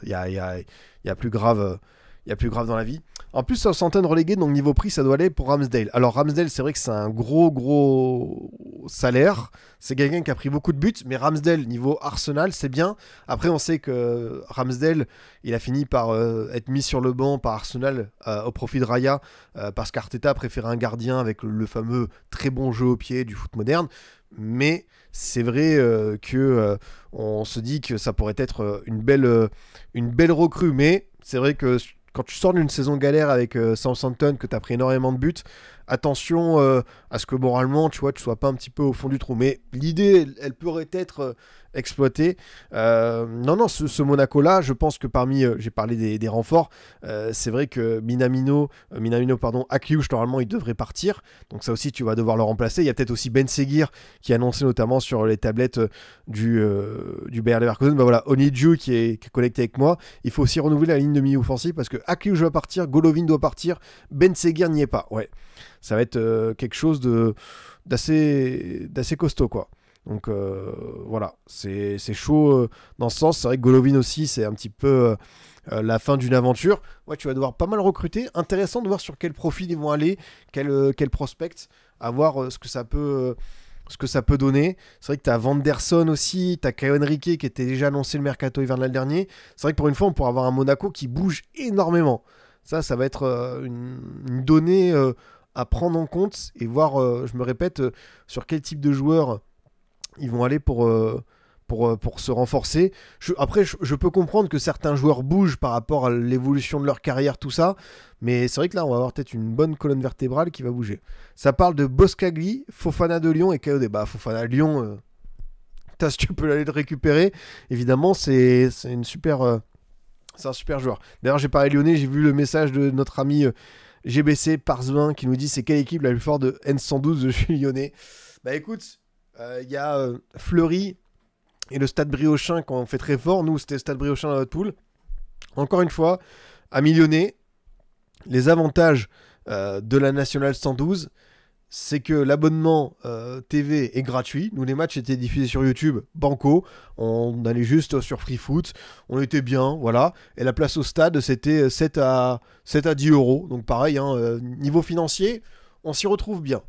y a plus grave. Il y a plus grave dans la vie. En plus, Southampton relégué, donc niveau prix, ça doit aller pour Ramsdale. Alors Ramsdale, c'est vrai que c'est un gros salaire. C'est quelqu'un qui a pris beaucoup de buts, mais Ramsdale, niveau Arsenal, c'est bien. Après, on sait que Ramsdale, il a fini par être mis sur le banc par Arsenal au profit de Raya, parce qu'Arteta préférait un gardien avec le fameux très bon jeu au pied du foot moderne. Mais c'est vrai que on se dit que ça pourrait être une belle recrue. Mais c'est vrai que quand tu sors d'une saison galère avec Southampton, que tu as pris énormément de buts, attention à ce que moralement, tu vois, tu sois pas un petit peu au fond du trou. Mais l'idée, elle pourrait être exploitée. Non, ce Monaco-là, je pense que parmi, j'ai parlé des renforts, c'est vrai que Minamino, Akliouche, normalement, il devrait partir. Donc ça aussi, tu vas devoir le remplacer. Il y a peut-être aussi Ben Seguir qui a annoncé notamment sur les tablettes du Bayer Leverkusen. Bah voilà, Onidju qui est connecté avec moi. Il faut aussi renouveler la ligne de milieu offensif parce que Akliouche va partir, Golovin doit partir, Ben Seguir n'y est pas. Ouais, ça va être quelque chose d'assez costaud, quoi. Donc voilà, c'est chaud dans ce sens. C'est vrai que Golovin aussi, c'est un petit peu la fin d'une aventure. Ouais, tu vas devoir pas mal recruter. Intéressant de voir sur quel profil ils vont aller, quel prospect, à voir ce que ça peut donner. C'est vrai que tu as Vanderson aussi, tu as Caio Henrique qui était déjà annoncé le mercato hivernal dernier. C'est vrai que pour une fois, on pourra avoir un Monaco qui bouge énormément. Ça va être une donnée à prendre en compte et voir, je me répète, sur quel type de joueurs ils vont aller pour se renforcer. Après, je peux comprendre que certains joueurs bougent par rapport à l'évolution de leur carrière, tout ça, mais c'est vrai que là, on va avoir peut-être une bonne colonne vertébrale qui va bouger. Ça parle de Boskagli, Fofana de Lyon et KOD. Bah, Fofana de Lyon, si tu peux aller le récupérer, évidemment, c'est un super joueur. D'ailleurs, j'ai parlé lyonnais, j'ai vu le message de notre ami GBC Parzouin qui nous dit c'est quelle équipe la plus forte de N112, je suis lyonnais. Bah écoute, il y a Fleury et le Stade Briochin qui ont fait très fort. Nous, c'était le Stade Briochin dans notre poule. Encore une fois, amis lyonnais, les avantages de la Nationale 112, c'est que l'abonnement TV est gratuit. Nous, les matchs étaient diffusés sur YouTube, banco. On allait juste sur Free Foot. On était bien, voilà. Et la place au stade, c'était 7 à 10 euros. Donc pareil, niveau financier, on s'y retrouve bien.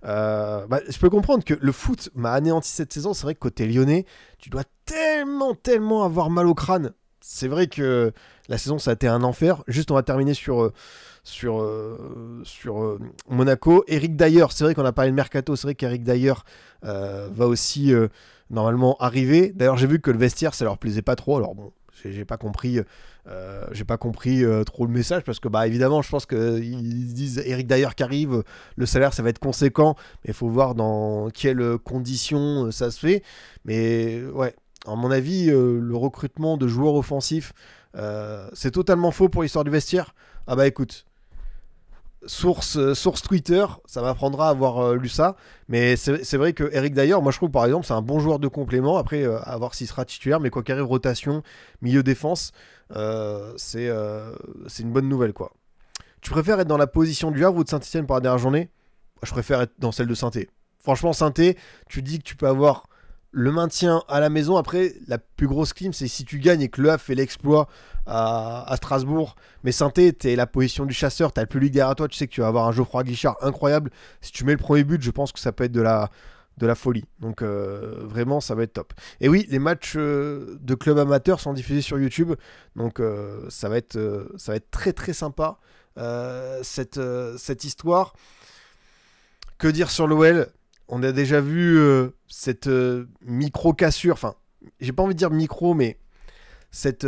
Je peux comprendre que le foot m'a anéanti cette saison. C'est vrai que côté lyonnais, tu dois tellement avoir mal au crâne. C'est vrai que la saison, ça a été un enfer. Juste, on va terminer sur Monaco. Eric Dyer, c'est vrai qu'on a parlé de Mercato. C'est vrai qu'Eric Dyer va aussi normalement arriver. D'ailleurs, j'ai vu que le vestiaire, ça leur plaisait pas trop. Alors bon, j'ai pas compris trop le message parce que évidemment je pense qu'ils disent Eric Dyer qui arrive, le salaire ça va être conséquent, mais il faut voir dans quelles conditions ça se fait. Mais ouais, à mon avis le recrutement de joueurs offensifs c'est totalement faux pour l'histoire du vestiaire. Ah bah écoute, source Twitter, ça m'apprendra à avoir lu ça, mais c'est vrai que Eric Dyer, moi je trouve par exemple c'est un bon joueur de complément. Après à voir s'il sera titulaire, mais quoi qu'arrive, rotation, milieu défense, c'est une bonne nouvelle, quoi. Tu préfères être dans la position du Havre ou de Saint-Etienne pour la dernière journée? Je préfère être dans celle de Saint-Etienne. Franchement, Saint-Etienne, tu dis que tu peux avoir le maintien à la maison. Après, la plus grosse clim, c'est si tu gagnes et que le Havre fait l'exploit à Strasbourg. Mais Saint-Etienne, t'es la position du chasseur, t'as le public derrière toi, tu sais que tu vas avoir un Geoffroy Guichard incroyable. Si tu mets le premier but, je pense que ça peut être de la folie. Donc vraiment, ça va être top. Et oui, les matchs de clubs amateurs sont diffusés sur YouTube. Donc ça va être très très sympa cette histoire. Que dire sur l'OL? On a déjà vu cette micro-cassure, enfin j'ai pas envie de dire micro, mais cette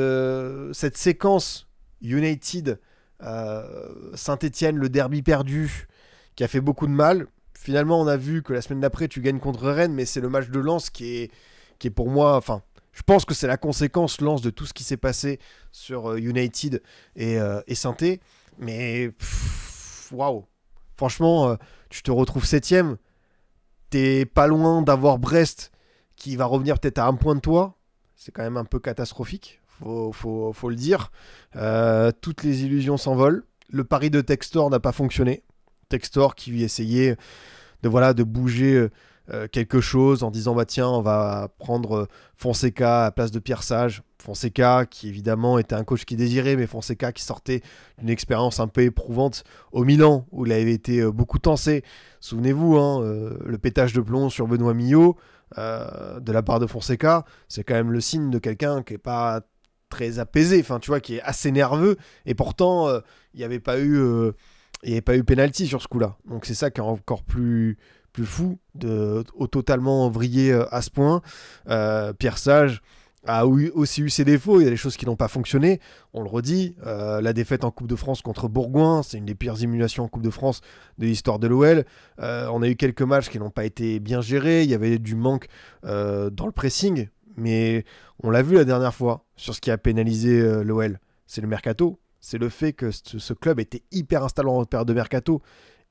séquence United, Saint-Etienne, le derby perdu, qui a fait beaucoup de mal. Finalement, on a vu que la semaine d'après, tu gagnes contre Rennes, mais c'est le match de Lens qui est pour moi... Enfin, je pense que c'est la conséquence, Lens, de tout ce qui s'est passé sur United et Saint-Etienne. Mais, waouh. Franchement, tu te retrouves 7ème. T'es pas loin d'avoir Brest qui va revenir peut-être à un point de toi. C'est quand même un peu catastrophique, faut le dire. Toutes les illusions s'envolent. Le pari de Textor n'a pas fonctionné. Textor qui essayait de bouger quelque chose en disant bah tiens, on va prendre Fonseca à la place de Pierre Sage. Fonseca qui évidemment était un coach qui désirait, mais Fonseca qui sortait d'une expérience un peu éprouvante au Milan où il avait été beaucoup tensé. Souvenez-vous, le pétage de plomb sur Benoît Millot de la part de Fonseca, c'est quand même le signe de quelqu'un qui est pas très apaisé, enfin tu vois, qui est assez nerveux, et pourtant il n'y avait pas eu penalty sur ce coup-là. Donc c'est ça qui est encore plus fou de totalement vriller à ce point. Pierre Sage a aussi eu ses défauts, il y a des choses qui n'ont pas fonctionné, on le redit, la défaite en Coupe de France contre Bourgoin, c'est une des pires émulations en Coupe de France de l'histoire de l'OL. On a eu quelques matchs qui n'ont pas été bien gérés, il y avait du manque dans le pressing, mais on l'a vu la dernière fois sur ce qui a pénalisé l'OL, c'est le mercato, c'est le fait que ce club était hyper installé en période de mercato,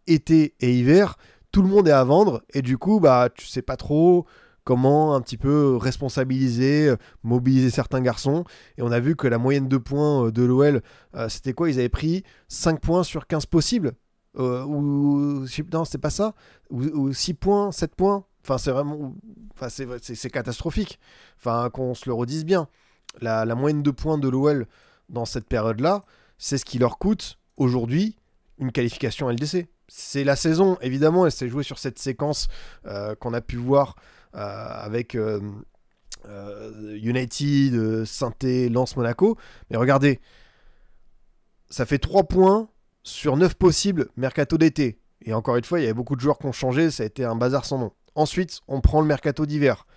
été et hiver, tout le monde est à vendre, et du coup, bah, tu sais pas trop comment un petit peu responsabiliser, mobiliser certains garçons. Et on a vu que la moyenne de points de l'OL, c'était quoi ? Ils avaient pris 5 points sur 15 possibles. Non, c'était pas ça. Ou 6 points, 7 points. Enfin, c'est vraiment... Enfin, c'est catastrophique. Enfin, qu'on se le redise bien. La moyenne de points de l'OL dans cette période-là, c'est ce qui leur coûte aujourd'hui une qualification LDC. C'est la saison, évidemment, elle s'est jouée sur cette séquence qu'on a pu voir avec United, Saint-Etienne, Lens, Monaco. Mais regardez, ça fait 3 points sur 9 possibles mercato d'été. Et encore une fois, il y avait beaucoup de joueurs qui ont changé, ça a été un bazar sans nom. Ensuite, on prend le mercato d'hiver.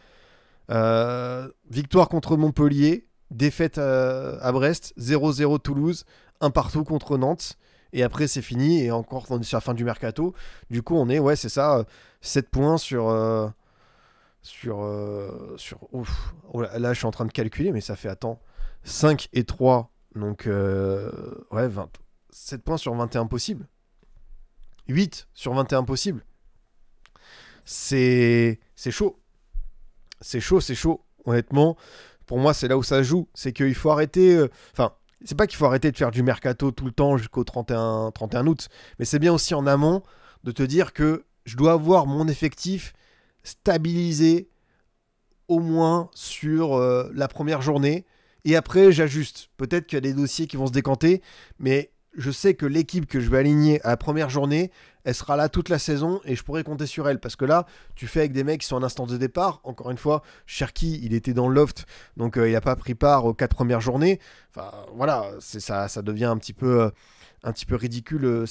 Victoire contre Montpellier, défaite à Brest, 0-0 Toulouse, 1 partout contre Nantes. Et après, c'est fini. Et encore, on est sur la fin du mercato. Du coup, on est, ouais, c'est ça, 7 points sur... Ouf. Oh là, je suis en train de calculer, mais ça fait, 5 et 3. Donc, ouais, 7 points sur 21 possibles. 8 sur 21 possibles. C'est chaud. C'est chaud. Honnêtement, pour moi, c'est là où ça joue. C'est qu'il faut arrêter... c'est pas qu'il faut arrêter de faire du mercato tout le temps jusqu'au 31 août, mais c'est bien aussi en amont de te dire que je dois avoir mon effectif stabilisé au moins sur la première journée, et après j'ajuste. Peut-être qu'il y a des dossiers qui vont se décanter, mais je sais que l'équipe que je vais aligner à la première journée, elle sera là toute la saison et je pourrai compter sur elle. Parce que là, tu fais avec des mecs qui sont en instance de départ. Encore une fois, Cherki, il était dans le loft, donc il n'a pas pris part aux 4 premières journées. Enfin, voilà, ça devient un petit peu ridicule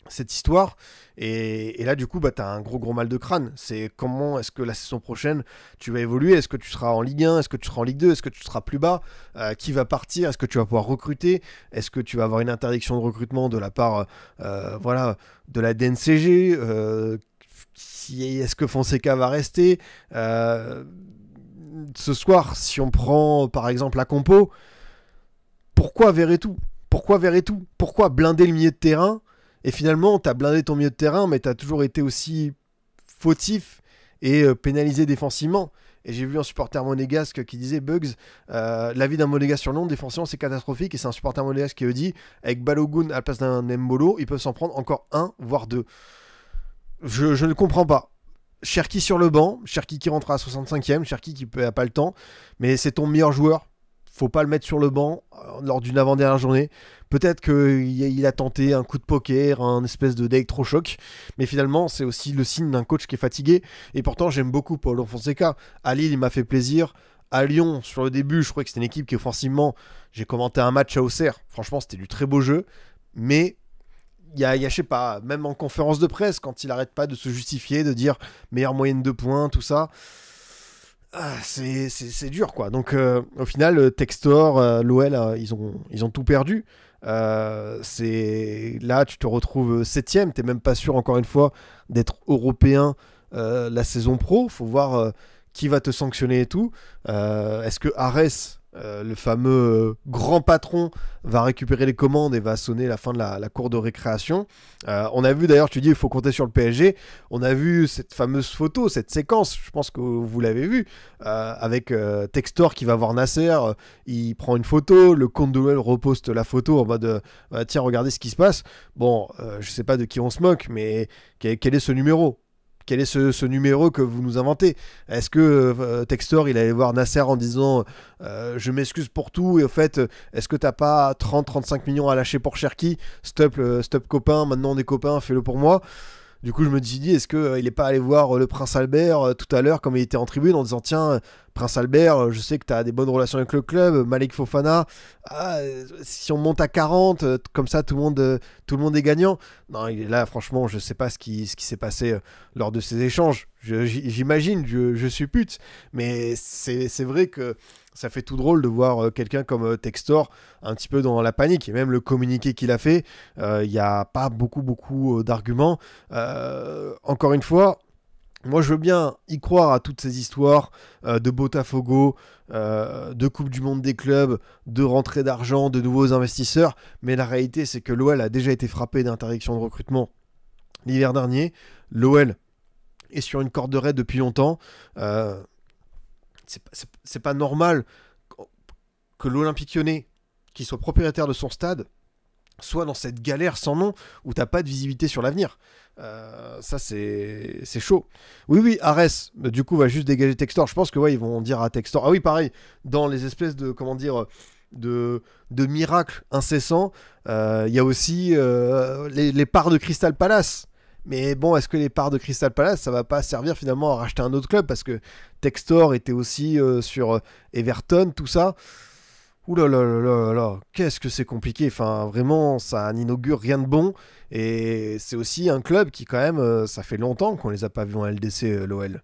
cette histoire. Et là, du coup, bah, tu as un gros mal de crâne. C'est comment est-ce que la saison prochaine, tu vas évoluer ? Est-ce que tu seras en Ligue 1 ? Est-ce que tu seras en Ligue 2 ? Est-ce que tu seras plus bas ? Qui va partir ? Est-ce que tu vas pouvoir recruter ? Est-ce que tu vas avoir une interdiction de recrutement de la part de la DNCG ? Est-ce que Fonseca va rester ? Ce soir, si on prend par exemple la compo, pourquoi Verretou ? Pourquoi blinder le milieu de terrain ? Et finalement, tu as blindé ton milieu de terrain, mais tu as toujours été aussi fautif et pénalisé défensivement. Et j'ai vu un supporter monégasque qui disait Bugs, l'avis d'un monégasque sur Londres, défensivement, c'est catastrophique. Et c'est un supporter monégasque qui le dit, avec Balogun à la place d'un Mbolo, ils peuvent s'en prendre encore 1, voire 2. Je ne comprends pas. Cherki sur le banc, Cherki qui rentre à la 65e, Cherki qui n'a pas le temps, mais c'est ton meilleur joueur. Faut pas le mettre sur le banc lors d'une avant-dernière journée. Peut-être qu'il a tenté un coup de poker, un espèce d'électrochoc, mais finalement c'est aussi le signe d'un coach qui est fatigué. Et pourtant j'aime beaucoup Paulo Fonseca. À Lille il m'a fait plaisir. À Lyon, sur le début, je trouvais que c'était une équipe qui offensivement, j'ai commenté un match à Auxerre. Franchement c'était du très beau jeu, mais il y a, je sais pas, même en conférence de presse, quand il arrête pas de se justifier, de dire meilleure moyenne de points, tout ça. C'est dur, quoi. Donc, au final, Textor, l'OL, ils ont tout perdu. Là, tu te retrouves septième. T'es même pas sûr, encore une fois, d'être européen la saison pro. Faut voir qui va te sanctionner et tout. Est-ce que Arès, le fameux grand patron, va récupérer les commandes et va sonner la fin de la cour de récréation? On a vu d'ailleurs, tu dis il faut compter sur le PSG. On a vu cette fameuse photo, cette séquence, je pense que vous l'avez vu, avec Textor qui va voir Nasser. Il prend une photo, le compte de l'OL reposte la photo en mode tiens, regardez ce qui se passe. Bon, je sais pas de qui on se moque, mais quel est ce numéro? Quel est ce numéro que vous nous inventez? Est-ce que Textor, il allait voir Nasser en disant je m'excuse pour tout, et au fait, est-ce que t'as pas 30-35 millions à lâcher pour Cherki? Stop copain, maintenant on est copains, fais-le pour moi. Du coup, je me suis dit, est-ce qu'il n'est pas allé voir le Prince Albert tout à l'heure, comme il était en tribune, en disant tiens, Prince Albert, je sais que tu as des bonnes relations avec le club, Malik Fofana, si on monte à 40, comme ça, tout le monde est gagnant. Non, il est là, franchement, je ne sais pas ce qui s'est passé lors de ces échanges. J'imagine, je suppute, mais c'est vrai que ça fait tout drôle de voir quelqu'un comme Textor un petit peu dans la panique. Et même le communiqué qu'il a fait, il n'y a pas beaucoup d'arguments. Encore une fois, moi je veux bien y croire à toutes ces histoires de Botafogo, de Coupe du Monde des clubs, de rentrée d'argent, de nouveaux investisseurs. Mais la réalité, c'est que l'OL a déjà été frappé d'interdiction de recrutement l'hiver dernier. L'OL est sur une corde raide depuis longtemps. C'est pas normal que l'Olympique Lyonnais, qui soit propriétaire de son stade, soit dans cette galère sans nom où t'as pas de visibilité sur l'avenir. Ça, c'est chaud. Oui, Arès, du coup, va juste dégager Textor. Je pense que ouais, ils vont dire à Textor. Ah oui, pareil, dans les espèces de, comment dire, de miracles incessants, il y a aussi les parts de Crystal Palace. Mais bon, est-ce que les parts de Crystal Palace, ça va pas servir finalement à racheter un autre club? Parce que Textor était aussi sur Everton, tout ça. Ouh là là là là là, qu'est-ce que c'est compliqué. Enfin, vraiment, ça n'inaugure rien de bon. Et c'est aussi un club qui, quand même, ça fait longtemps qu'on les a pas vus en LDC, l'OL.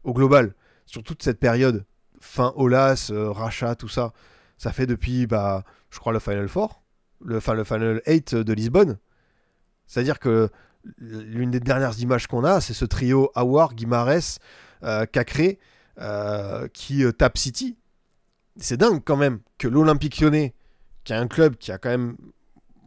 Au global. Sur toute cette période. Fin Aulas, rachat, tout ça. Ça fait depuis, bah, je crois, le Final Four. Le Final 8 de Lisbonne. C'est-à-dire que l'une des dernières images qu'on a, c'est ce trio Aouar, Guimarães, Cacré, qui tape City. C'est dingue quand même que l'Olympique Lyonnais, qui est un club qui a quand même,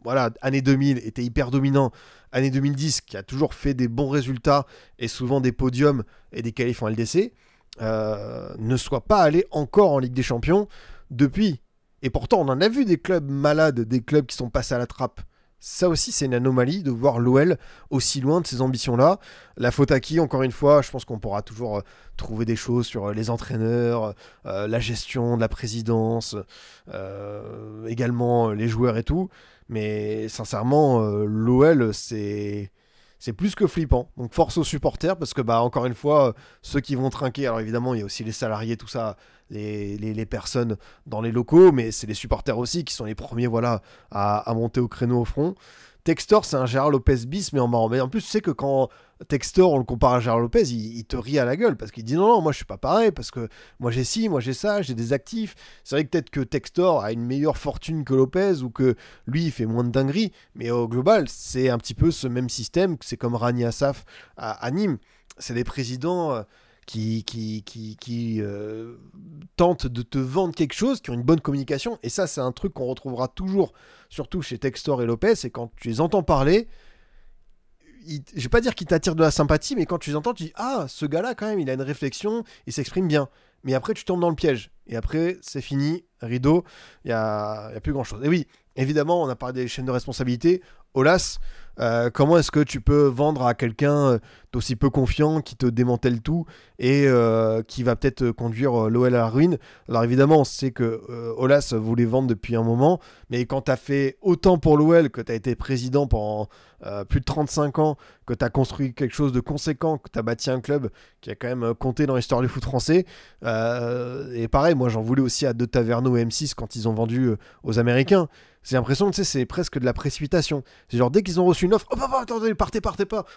voilà, année 2000 était hyper dominant, année 2010 qui a toujours fait des bons résultats et souvent des podiums et des qualifs en LDC, ne soit pas allé encore en Ligue des Champions depuis. Et pourtant, on en a vu des clubs malades, des clubs qui sont passés à la trappe. Ça aussi, c'est une anomalie de voir l'OL aussi loin de ses ambitions-là. La faute à qui, encore une fois, je pense qu'on pourra toujours trouver des choses sur les entraîneurs, la gestion de la présidence, également les joueurs et tout. Mais sincèrement, l'OL, c'est plus que flippant. Donc force aux supporters, parce que, bah, encore une fois, ceux qui vont trinquer, alors évidemment, il y a aussi les salariés, tout ça, les personnes dans les locaux, mais c'est les supporters aussi qui sont les premiers, voilà, à monter au créneau au front. Textor, c'est un Gérard Lopez bis, mais en marrant. Mais en plus, tu sais que quand Textor, on le compare à Gérard Lopez, il te rit à la gueule, parce qu'il dit non, moi je suis pas pareil, parce que moi j'ai ci, moi j'ai ça, j'ai des actifs. C'est vrai que peut-être que Textor a une meilleure fortune que Lopez, ou que lui il fait moins de dingueries, mais au global, c'est un petit peu ce même système. C'est comme Rani Assaf à Nîmes. C'est des présidents qui tentent de te vendre quelque chose, qui ont une bonne communication. Et ça, c'est un truc qu'on retrouvera toujours, surtout chez Textor et Lopez. C'est quand tu les entends parler, je vais pas dire qu'ils t'attirent de la sympathie, mais quand tu les entends, tu dis ah, ce gars-là, quand même, il a une réflexion, il s'exprime bien. Mais après, tu tombes dans le piège. Et après, c'est fini, rideau, il y a plus grand-chose. Et oui, évidemment, on a parlé des chaînes de responsabilité. Olas, comment est-ce que tu peux vendre à quelqu'un d'aussi peu confiant, qui te démantèle tout et qui va peut-être conduire l'OL à la ruine? Alors évidemment, on sait que Olas voulait vendre depuis un moment, mais quand tu as fait autant pour l'OL, que tu as été président pendant plus de 35 ans, que tu as construit quelque chose de conséquent, que tu as bâti un club qui a quand même compté dans l'histoire du foot français, et pareil, moi j'en voulais aussi à De Taverny Concarneau et M6 quand ils ont vendu aux Américains. J'ai l'impression que c'est presque de la précipitation. C'est genre dès qu'ils ont reçu une offre, attendez, partez pas,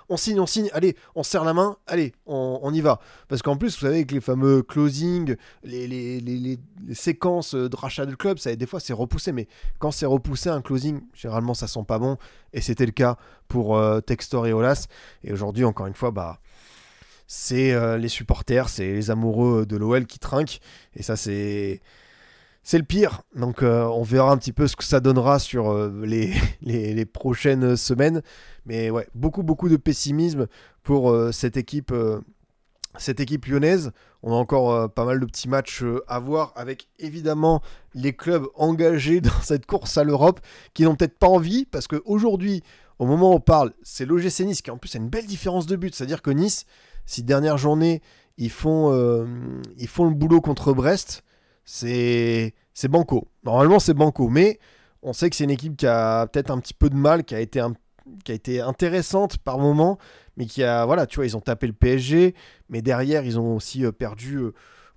on signe, allez, on se serre la main, allez, on y va. Parce qu'en plus, vous savez, avec les fameux closing, les séquences de rachat de club, des fois c'est repoussé, mais quand c'est repoussé, un closing, généralement ça sent pas bon, et c'était le cas pour Textor et Olas. Et aujourd'hui, encore une fois, c'est les supporters, c'est les amoureux de l'OL qui trinquent, et ça c'est le pire. Donc on verra un petit peu ce que ça donnera sur les prochaines semaines. Mais ouais, beaucoup de pessimisme pour cette équipe lyonnaise. On a encore pas mal de petits matchs à voir avec évidemment les clubs engagés dans cette course à l'Europe qui n'ont peut-être pas envie, parce qu'aujourd'hui, au moment où on parle, c'est l'OGC Nice qui en plus a une belle différence de but. C'est-à-dire que Nice, si dernière journée, ils font le boulot contre Brest, c'est banco. Normalement, c'est banco. Mais on sait que c'est une équipe qui a peut-être un petit peu de mal, qui a été intéressante par moment, mais qui a, voilà, tu vois, ils ont tapé le PSG, mais derrière, ils ont aussi perdu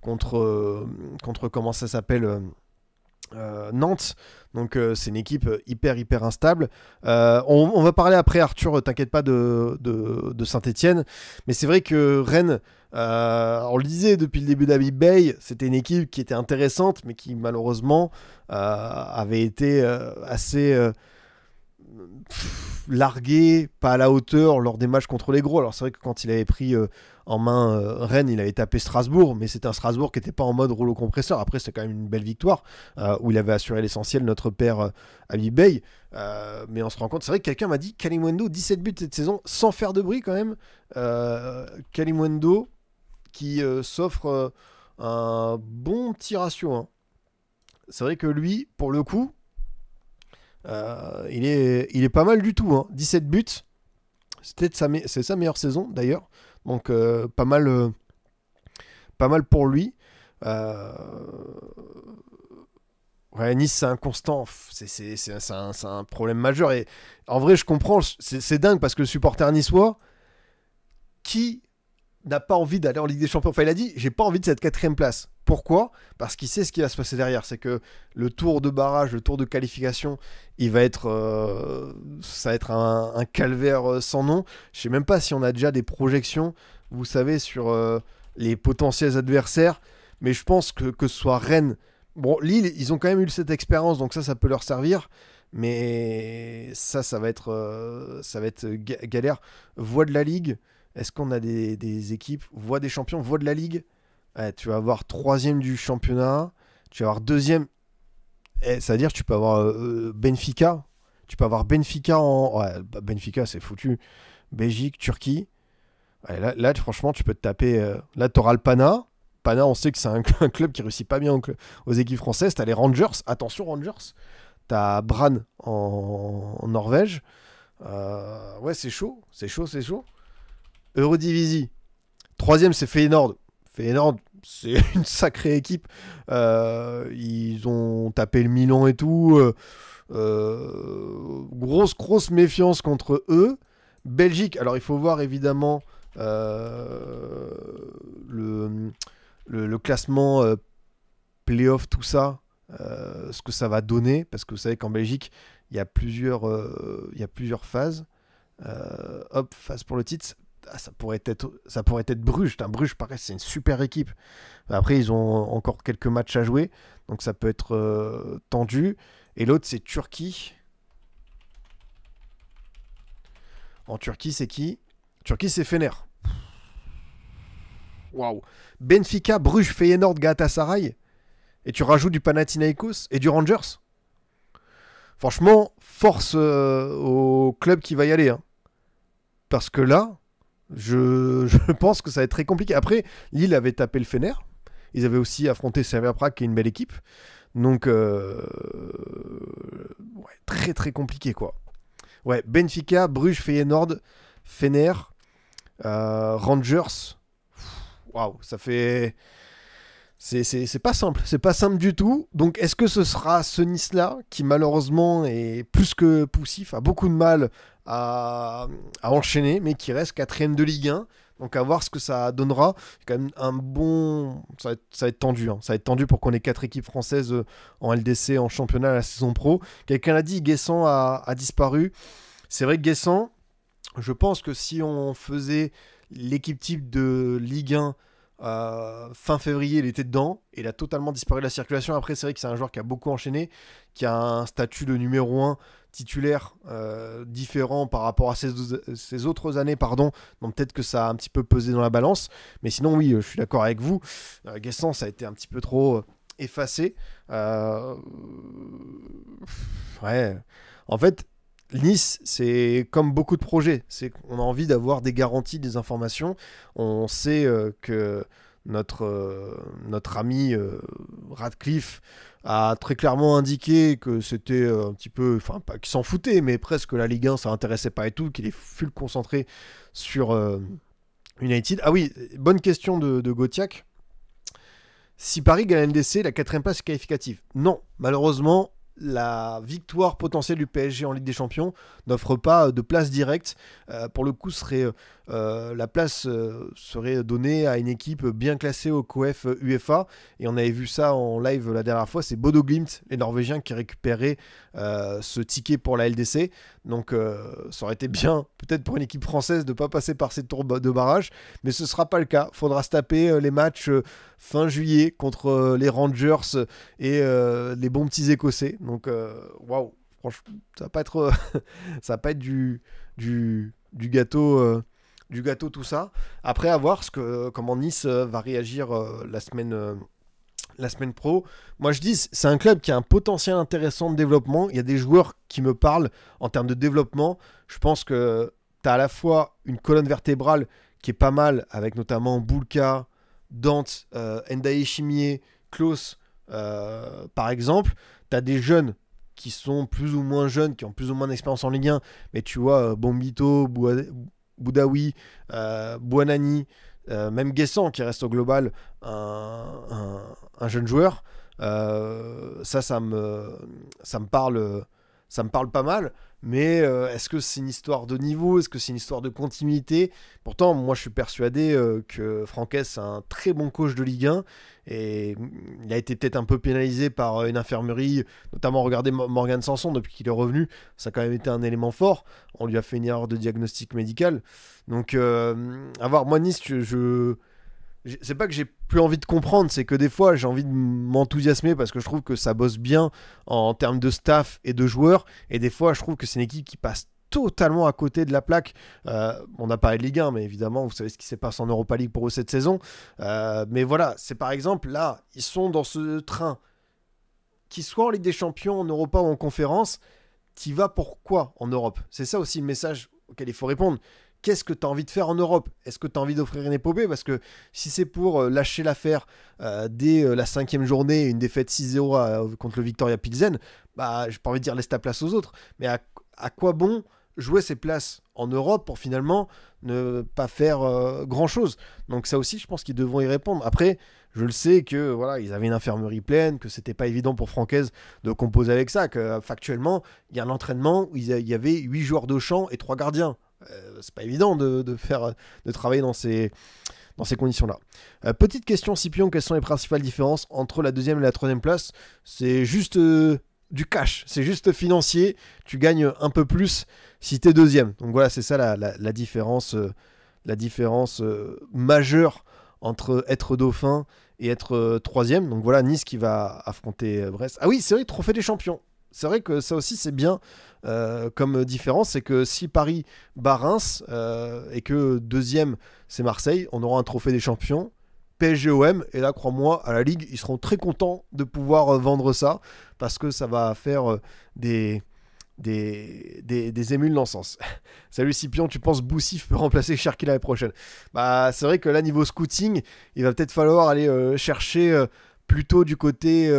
contre comment ça s'appelle Nantes. Donc c'est une équipe hyper instable. On va parler après, Arthur, t'inquiète pas de Saint-Etienne, mais c'est vrai que Rennes, on le disait depuis le début d'Habib Bey, c'était une équipe qui était intéressante, mais qui malheureusement avait été assez largué, pas à la hauteur lors des matchs contre les gros. Alors c'est vrai que quand il avait pris en main Rennes, il avait tapé Strasbourg, mais c'était un Strasbourg qui n'était pas en mode rouleau compresseur. Après, c'était quand même une belle victoire où il avait assuré l'essentiel, notre père Habib Bey. Mais on se rend compte, c'est vrai que quelqu'un m'a dit Kalimundo, 17 buts cette saison, sans faire de bruit quand même. Kalimundo qui s'offre un bon petit ratio. Hein. C'est vrai que lui, pour le coup, il est pas mal du tout. Hein. 17 buts, c'est sa meilleure saison d'ailleurs. Donc pas mal pour lui. Ouais, Nice, c'est inconstant. C'est un problème majeur. Et en vrai, je comprends. C'est dingue parce que le supporter niçois, qui n'a pas envie d'aller en Ligue des Champions. Enfin, il a dit, j'ai pas envie de cette 4ème place. Pourquoi ? Parce qu'il sait ce qui va se passer derrière. C'est que le tour de barrage, le tour de qualification, ça va être un calvaire sans nom. Je sais même pas si on a déjà des projections, vous savez, sur les potentiels adversaires. Mais je pense que ce soit Rennes. Bon, Lille, ils ont quand même eu cette expérience, donc ça peut leur servir. Mais ça va être galère. Voie de la Ligue. Est-ce qu'on a des équipes, voie des champions, voie de la Ligue? Ouais, tu vas avoir 3ème du championnat, tu vas avoir 2ème. Ça veut dire que tu peux avoir Benfica. Tu peux avoir Benfica en. Ouais, Benfica, c'est foutu. Belgique, Turquie. Ouais, là, franchement, tu peux te taper. Là, tu auras le Pana. Pana, on sait que c'est un club qui réussit pas bien aux équipes françaises. Tu as les Rangers. Attention, Rangers. Tu as Brann en Norvège. Ouais, c'est chaud. C'est chaud. Eurodivisie. 3ème, c'est Feyenoord. Feyenoord, c'est une sacrée équipe. Ils ont tapé le Milan et tout. Grosse méfiance contre eux. Belgique, alors il faut voir évidemment le classement playoff, tout ça, ce que ça va donner. Parce que vous savez qu'en Belgique, il y a plusieurs phases. Phase pour le titre. Ça pourrait être Bruges. Bruges, pareil, c'est une super équipe. Après, ils ont encore quelques matchs à jouer, donc ça peut être tendu. Et l'autre, c'est Turquie. En Turquie, c'est qui ? Turquie, c'est Fener. Waouh. Benfica, Bruges, Feyenoord, Galatasaray. Et tu rajoutes du Panathinaikos et du Rangers. Franchement, force au club qui va y aller. Hein. Parce que là... Je pense que ça va être très compliqué. Après, Lille avait tapé le Fener. Ils avaient aussi affronté Slavia Prague, qui est une belle équipe. Donc, ouais, très compliqué, quoi. Ouais, Benfica, Bruges, Feyenoord, Fener, Rangers. Waouh, ça fait... C'est pas simple. C'est pas simple du tout. Donc, est-ce que ce sera ce Nice-là, qui malheureusement est plus que poussif, a beaucoup de mal à enchaîner, mais qui reste 4ème de Ligue 1. Donc à voir ce que ça donnera. C'est quand même un bon... Ça va être tendu. Hein. Ça va être tendu pour qu'on ait 4 équipes françaises en LDC, en championnat à la saison pro. Quelqu'un l'a dit, Guessant a disparu. C'est vrai que Guessant, je pense que si on faisait l'équipe type de Ligue 1 fin février, il était dedans. Il a totalement disparu de la circulation. Après, c'est vrai que c'est un joueur qui a beaucoup enchaîné, qui a un statut de numéro 1 titulaire différent par rapport à ses autres années. Pardon. Donc peut-être que ça a un petit peu pesé dans la balance. Mais sinon, oui, je suis d'accord avec vous. Guessant, ça a été un petit peu trop effacé. Ouais. En fait, Nice, c'est comme beaucoup de projets, c'est qu'on a envie d'avoir des garanties, des informations. On sait que notre ami Radcliffe a très clairement indiqué que c'était un petit peu, enfin pas qu'il s'en foutait, mais presque la Ligue 1, ça l'intéressait pas et tout, qu'il est full concentré sur United. Ah oui, bonne question de Gauthiac. Si Paris gagne la NDC, la quatrième place est qualificative. Non, malheureusement, la victoire potentielle du PSG en Ligue des Champions n'offre pas de place directe. Pour le coup, la place serait donnée à une équipe bien classée au COEF UEFA. Et on avait vu ça en live la dernière fois. C'est Bodo Glimt, les Norvégiens, qui récupéraient ce ticket pour la LDC. Donc ça aurait été bien, peut-être pour une équipe française, de ne pas passer par ces tours de barrage. Mais ce ne sera pas le cas. Il faudra se taper les matchs fin juillet contre les Rangers et les bons petits Écossais. Donc, waouh, franchement, ça va pas être, ça va pas être du gâteau. Du gâteau, tout ça. Après, à voir comment Nice va réagir la semaine pro. Moi, je dis, c'est un club qui a un potentiel intéressant de développement. Il y a des joueurs qui me parlent en termes de développement. Je pense que tu as à la fois une colonne vertébrale qui est pas mal, avec notamment Boulka, Dante, Ndaye Chimier, Klaus, par exemple. Tu as des jeunes qui sont plus ou moins jeunes, qui ont plus ou moins d'expérience en Ligue 1, mais tu vois, Bombito, Boudaoui, Bouanani, même Guessant qui reste au global un jeune joueur. Ça me parle pas mal. Mais est-ce que c'est une histoire de niveau? Est-ce que c'est une histoire de continuité? Pourtant, moi, je suis persuadé que Franquès est un très bon coach de Ligue 1. Et il a été peut-être un peu pénalisé par une infirmerie. Notamment, regardez Morgan Sanson, depuis qu'il est revenu. Ça a quand même été un élément fort. On lui a fait une erreur de diagnostic médical. Donc, à voir. Moi, Nice, c'est pas que j'ai plus envie de comprendre, c'est que des fois j'ai envie de m'enthousiasmer parce que je trouve que ça bosse bien en termes de staff et de joueurs, et des fois je trouve que c'est une équipe qui passe totalement à côté de la plaque. On a parlé de Ligue 1, mais évidemment vous savez ce qui s'est passé en Europa League pour eux cette saison. Mais voilà, c'est par exemple là, ils sont dans ce train, qu'ils soient en Ligue des Champions, en Europa ou en conférence, t'y vas pourquoi en Europe? C'est ça aussi le message auquel il faut répondre. Qu'est-ce que tu as envie de faire en Europe? Est-ce que tu as envie d'offrir une épopée? Parce que si c'est pour lâcher l'affaire dès la 5e journée, une défaite 6-0 contre le Victoria Pilsen, bah, j'ai pas envie de dire laisse ta place aux autres. Mais à quoi bon jouer ces places en Europe pour finalement ne pas faire grand-chose? Donc ça aussi, je pense qu'ils devront y répondre. Après, je le sais que voilà, ils avaient une infirmerie pleine, que c'était pas évident pour Francaise de composer avec ça, que factuellement, il y a un entraînement où il y avait 8 joueurs de champ et 3 gardiens. C'est pas évident de travailler dans ces conditions-là. Petite question, Scipion, quelles sont les principales différences entre la 2e et la 3e place? C'est juste du cash, c'est juste financier. Tu gagnes un peu plus si t'es 2e. Donc voilà, c'est ça la différence, majeure entre être dauphin et être 3e. Donc voilà, Nice qui va affronter Brest. Ah oui, c'est vrai, trophée des champions. C'est vrai que ça aussi c'est bien comme différence, c'est que si Paris bat Reims et que 2e c'est Marseille, on aura un trophée des champions, PSG-OM, et là crois-moi, à la Ligue, ils seront très contents de pouvoir vendre ça, parce que ça va faire des émules dans le sens. Salut Scipion, tu penses Boussif peut remplacer Cherki l'année prochaine? Bah c'est vrai que là niveau scouting, il va peut-être falloir aller chercher plutôt du côté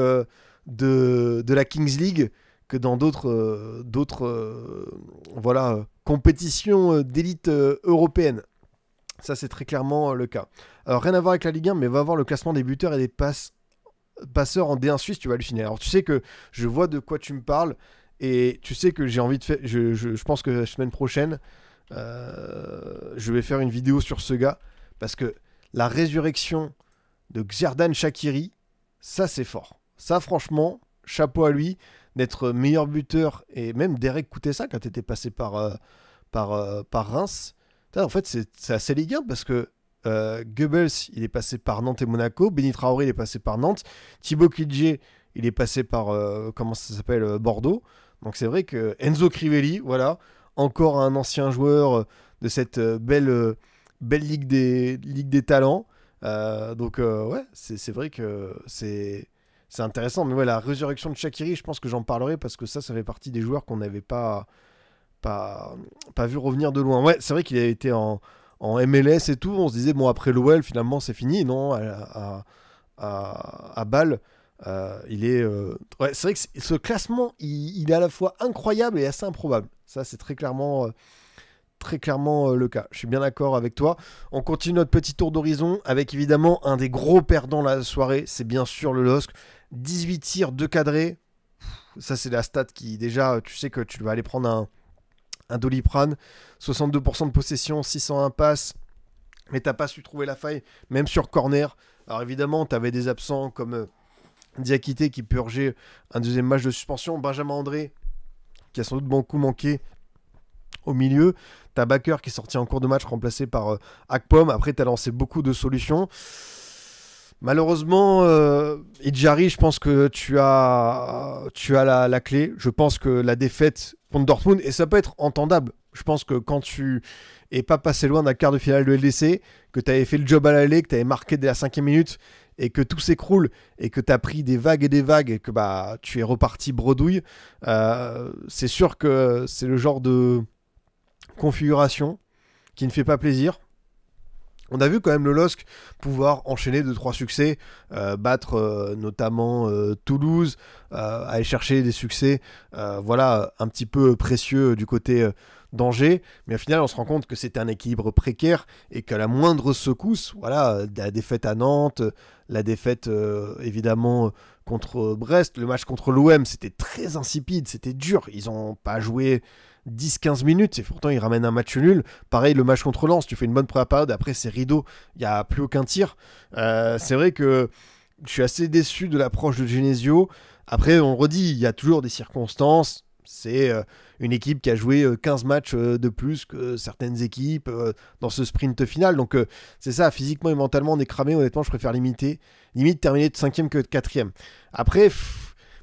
de la Kings League que dans d'autres compétitions d'élite européenne. Ça, c'est très clairement le cas. Alors, rien à voir avec la Ligue 1, mais va voir le classement des buteurs et des passeurs en D1 Suisse, tu vas halluciner. Alors, tu sais que je vois de quoi tu me parles, et tu sais que j'ai envie de faire... Je pense que la semaine prochaine, Je vais faire une vidéo sur ce gars parce que la résurrection de Xherdan Shaqiri, ça c'est fort. Ça franchement, chapeau à lui d'être meilleur buteur et même Derek Koutessa quand t'étais passé par Reims. En fait, c'est assez Ligue 1 parce que Goebbels, il est passé par Nantes et Monaco. Benny Traoré, il est passé par Nantes. Thibaut Kidje, il est passé par comment ça s'appelle, Bordeaux. Donc c'est vrai que Enzo Crivelli, voilà, encore un ancien joueur de cette belle Ligue des talents. Ouais, c'est vrai que c'est intéressant. Mais ouais, la résurrection de Shaqiri, je pense que j'en parlerai parce que ça fait partie des joueurs qu'on n'avait pas vu revenir de loin. Ouais, c'est vrai qu'il a été en MLS et tout. On se disait, bon, après l'OL, finalement, c'est fini. Non, à Bâle, il est. Ouais, c'est vrai que ce classement, il est à la fois incroyable et assez improbable. Ça, c'est très clairement le cas. Je suis bien d'accord avec toi. On continue notre petit tour d'horizon avec évidemment un des gros perdants de la soirée. C'est bien sûr le LOSC. 18 tirs, 2 cadrés. Ça, c'est la stat qui, déjà, tu sais que tu vas aller prendre un Doliprane. 62% de possession, 601 passes. Mais t'as pas su trouver la faille, même sur corner. Alors évidemment, t'avais des absents comme Diakité qui purgeait un deuxième match de suspension. Benjamin André qui a sans doute beaucoup manqué au milieu. T'as Bakker qui est sorti en cours de match remplacé par Akpom. Après, t'as lancé beaucoup de solutions. Malheureusement, Idjari, je pense que tu as la clé. Je pense que la défaite contre Dortmund, et ça peut être entendable. Je pense que quand tu es pas passé loin d'un quart de finale de LDC, que tu avais fait le job à l'aller, que tu avais marqué dès la 5e minute, et que tout s'écroule, et que tu as pris des vagues, et que tu es reparti bredouille, c'est sûr que c'est le genre de configuration qui ne fait pas plaisir. On a vu quand même le LOSC pouvoir enchaîner 2-3 succès, battre notamment Toulouse, aller chercher des succès voilà, un petit peu précieux du côté d'Angers. Mais au final, on se rend compte que c'était un équilibre précaire et qu'à la moindre secousse, voilà, la défaite à Nantes, la défaite évidemment contre Brest, le match contre l'OM, c'était très insipide, c'était dur. Ils n'ont pas joué 10-15 minutes et pourtant ils ramènent un match nul. Pareil, le match contre Lens, tu fais une bonne première période, après c'est rideau, il n'y a plus aucun tir. C'est vrai que je suis assez déçu de l'approche de Genesio. Après, on redit, il y a toujours des circonstances. C'est une équipe qui a joué 15 matchs de plus que certaines équipes dans ce sprint final. Donc c'est ça, physiquement et mentalement on est cramé. Honnêtement, je préfère limite terminer de 5e que de 4e. Après,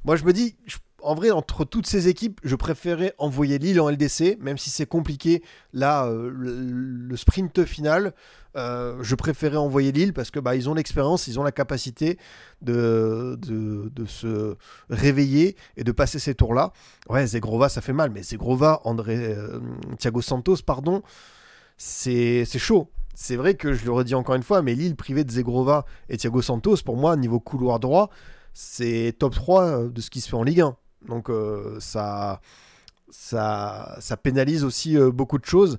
moi je me dis, en vrai, entre toutes ces équipes, je préférais envoyer Lille en LDC, même si c'est compliqué. Là, le sprint final, je préférais envoyer Lille parce que ils ont l'expérience, ils ont la capacité de se réveiller et de passer ces tours-là. Ouais, Zegrova, ça fait mal, mais Zegrova, Thiago Santos, pardon, c'est chaud. C'est vrai que je le redis encore une fois, mais Lille privé de Zegrova et Thiago Santos, pour moi, niveau couloir droit, c'est top 3 de ce qui se fait en Ligue 1. Donc ça pénalise aussi beaucoup de choses.